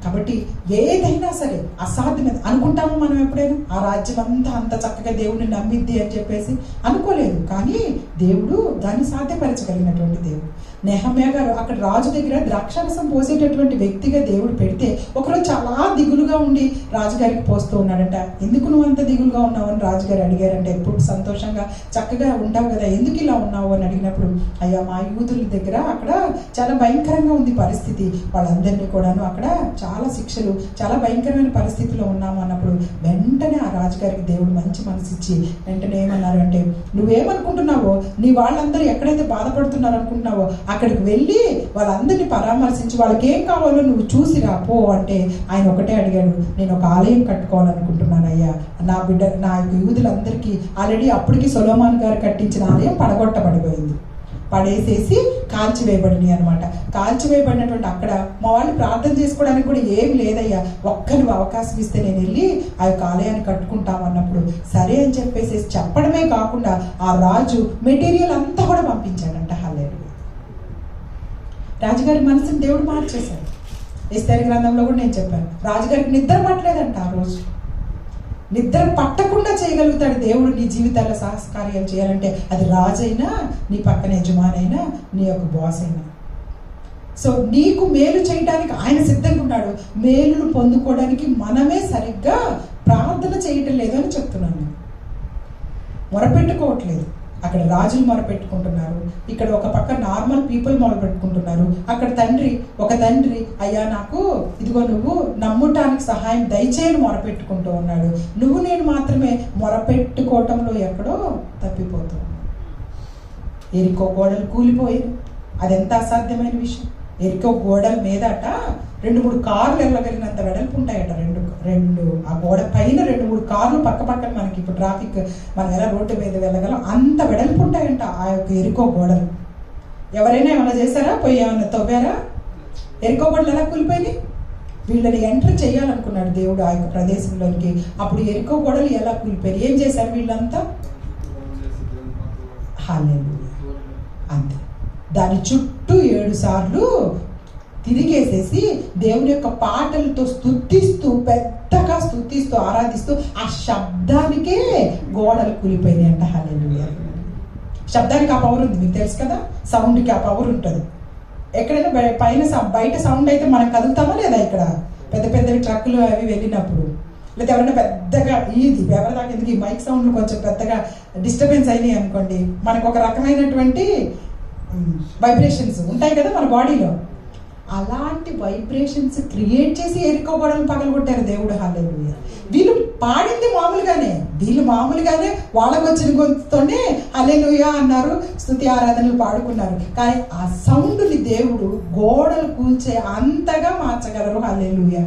కాబట్టి ఏదైనా సరే అసాధ్యమైన అనుకుంటాము మనం. ఎప్పుడైనా ఆ రాజ్యం అంతా అంత చక్కగా దేవుడిని నమ్మిద్ది అని చెప్పేసి అనుకోలేదు. కానీ దేవుడు దాన్ని సాధ్యపరచగలిగినటువంటి దేవుడు. నెహమ్యా గారు అక్కడ రాజు దగ్గర ద్రాక్షారసం పోసేటటువంటి వ్యక్తిగా దేవుడు పెడితే ఒకరోజు చాలా దిగులుగా ఉండి రాజుగారికి పోస్తూ ఉన్నాడంట. ఎందుకు నువ్వు అంత దిగులుగా ఉన్నావు అని రాజుగారు అడిగారంటే, ఎప్పుడు సంతోషంగా చక్కగా ఉంటావు కదా, ఎందుకు ఇలా ఉన్నావు అని అడిగినప్పుడు, అయ్యా మా యూదుల దగ్గర అక్కడ చాలా భయంకరంగా ఉంది పరిస్థితి, వాళ్ళందరినీ కూడాను అక్కడ చాలా శిక్షలు, చాలా భయంకరమైన పరిస్థితిలో ఉన్నాము అన్నప్పుడు వెంటనే ఆ రాజుగారికి దేవుడు మంచి మనసు ఇచ్చి వెంటనే ఏమన్నారు అంటే, నువ్వేమనుకుంటున్నావో నీ వాళ్ళందరూ ఎక్కడైతే బాధపడుతున్నారు అనుకుంటున్నావో అక్కడికి వెళ్ళి వాళ్ళందరినీ పరామర్శించి వాళ్ళకి ఏం కావాలో నువ్వు చూసి రాపో అంటే ఆయన ఒకటే అడిగాడు, నేను ఒక ఆలయం కట్టుకోవాలనుకుంటున్నానయ్యా. నా యొక్క యూదులందరికీ ఆల్రెడీ అప్పటికి సొలొమోను గారు కట్టించిన ఆలయం పడగొట్టబడిపోయింది, పడేసేసి కాల్చివేయబడినాయి అనమాట. కాల్చివేయబడినటువంటి అక్కడ మా వాళ్ళు ప్రార్థన చేసుకోవడానికి కూడా ఏం లేదయ్యా, నువ్వు అవకాశం ఇస్తే నేను వెళ్ళి ఆ యొక్క ఆలయాన్ని కట్టుకుంటామన్నప్పుడు సరే అని చెప్పేసి చెప్పడమే కాకుండా ఆ రాజు మెటీరియల్ అంతా కూడా పంపించాడంట. హల్లెలూయా. రాజుగారి మనసుని దేవుడు మార్చేశాడు. ఎస్తేరు గ్రంథంలో కూడా నేను చెప్పాను, రాజుగారికి నిద్ర పట్టలేదంట. ఆ రోజు నిద్ర పట్టకుండా చేయగలుగుతాడు దేవుడు నీ జీవితాల్లో సాహసకార్యాలు చేయాలంటే. అది రాజైనా, నీ పక్కన యజమానైనా, నీ యొక్క బాస్ అయినా. సో నీకు మేలు చేయడానికి ఆయన సిద్ధంగా ఉన్నాడు. మేలును పొందుకోవడానికి మనమే సరిగ్గా ప్రార్థన చేయటం లేదు అని చెప్తున్నాను. మొరపెట్టుకోవట్లేదు. అక్కడ రాజులు మొరపెట్టుకుంటున్నారు, ఇక్కడ ఒక పక్క నార్మల్ పీపుల్ మొరపెట్టుకుంటున్నారు. అక్కడ ఒక తండ్రి అయ్యా నాకు ఇదిగో నువ్వు నమ్ముటానికి సహాయం దయచేయని మొరపెట్టుకుంటూ ఉన్నాడు. నేను మాత్రమే మొరపెట్టుకోవటంలో ఎక్కడో తప్పిపోతావు. ఎరికో గోడలు కూలిపోయాయి. అదెంత అసాధ్యమైన విషయం. ఎరికో గోడల మీదట 2-3 కార్లు వెళ్ళగలిగినంత వెడల్పు ఉంటాయట. రెండు ఆ గోడ పైన 2-3 కార్లు పక్క పక్కన, మనకి ఇప్పుడు ట్రాఫిక్ మనం ఎలా రోడ్డు మీద వెళ్ళగలం అంత వెడల్పు ఉంటాయంట ఆ యొక్క ఎరికో గోడలు. ఎవరైనా ఏమైనా చేశారా? పోయి ఏమైనా తవ్వారా? ఎరికో గోడలు ఎలా కూలిపోయింది? వీళ్ళని ఎంటర్ చేయాలనుకున్నాడు దేవుడు ఆ యొక్క ప్రదేశంలోనికి. అప్పుడు ఎరికో గోడలు ఎలా కూలిపోయారు? ఏం చేశారు వీళ్ళంతా? హల్లెలూయా. అంతే. దాని చుట్టూ 7 సార్లు తిరిగేసేసి దేవుని యొక్క పాటలతో పెద్దగా స్తుతిస్తూ ఆరాధిస్తూ ఆ శబ్దానికే గోడలు కూలిపోయినాయి అంట. హల్లెలూయా. శబ్దానికి ఆ పవర్ ఉంది, మీకు తెలుసు కదా. సౌండ్కి ఆ పవర్ ఉంటుంది. ఎక్కడైనా బయట సౌండ్ అయితే మనం కదులుతామా లేదా? ఇక్కడ పెద్ద పెద్దవి ట్రక్కులు అవి వెళ్ళినప్పుడు, లేదా ఎవరైనా పెద్దగా ఎవరి దాకా ఎందుకు ఈ మైక్ సౌండ్లు కొంచెం పెద్దగా డిస్టర్బెన్స్ అయినాయి అనుకోండి, మనకు ఒక రకమైనటువంటి వైబ్రేషన్స్ ఉంటాయి కదా మన బాడీలో. అలాంటి వైబ్రేషన్స్ క్రియేట్ చేసి ఎరికో గోడలను పగలగొట్టారు దేవుడు. హల్లెలూయా. వీళ్ళు పాడింది మామూలుగానే వాళ్ళకు వచ్చిన గొంతుతోనే హల్లెలూయా అన్నారు, స్తుతి ఆరాధనలు పాడుకున్నారు. కానీ ఆ సౌండ్ని దేవుడు గోడలు కూల్చే అంతగా మార్చగలరు. హల్లెలూయా.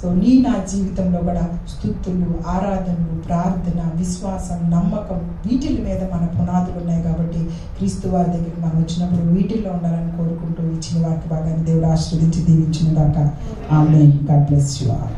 సో నా జీవితంలో కూడా స్తుతులు, ఆరాధనలు, ప్రార్థన, విశ్వాసం, నమ్మకం వీటి మీద మన పునాదులు ఉన్నాయి. కాబట్టి క్రీస్తు వారి దగ్గరికి మనం వచ్చినప్పుడు వీటిల్లో ఉండాలని కోరుకుంటూ ఇచ్చిన వాక్య భాగాన్ని దేవుడు ఆశీర్వదించి దీవించిన దాకా amen. God bless you all.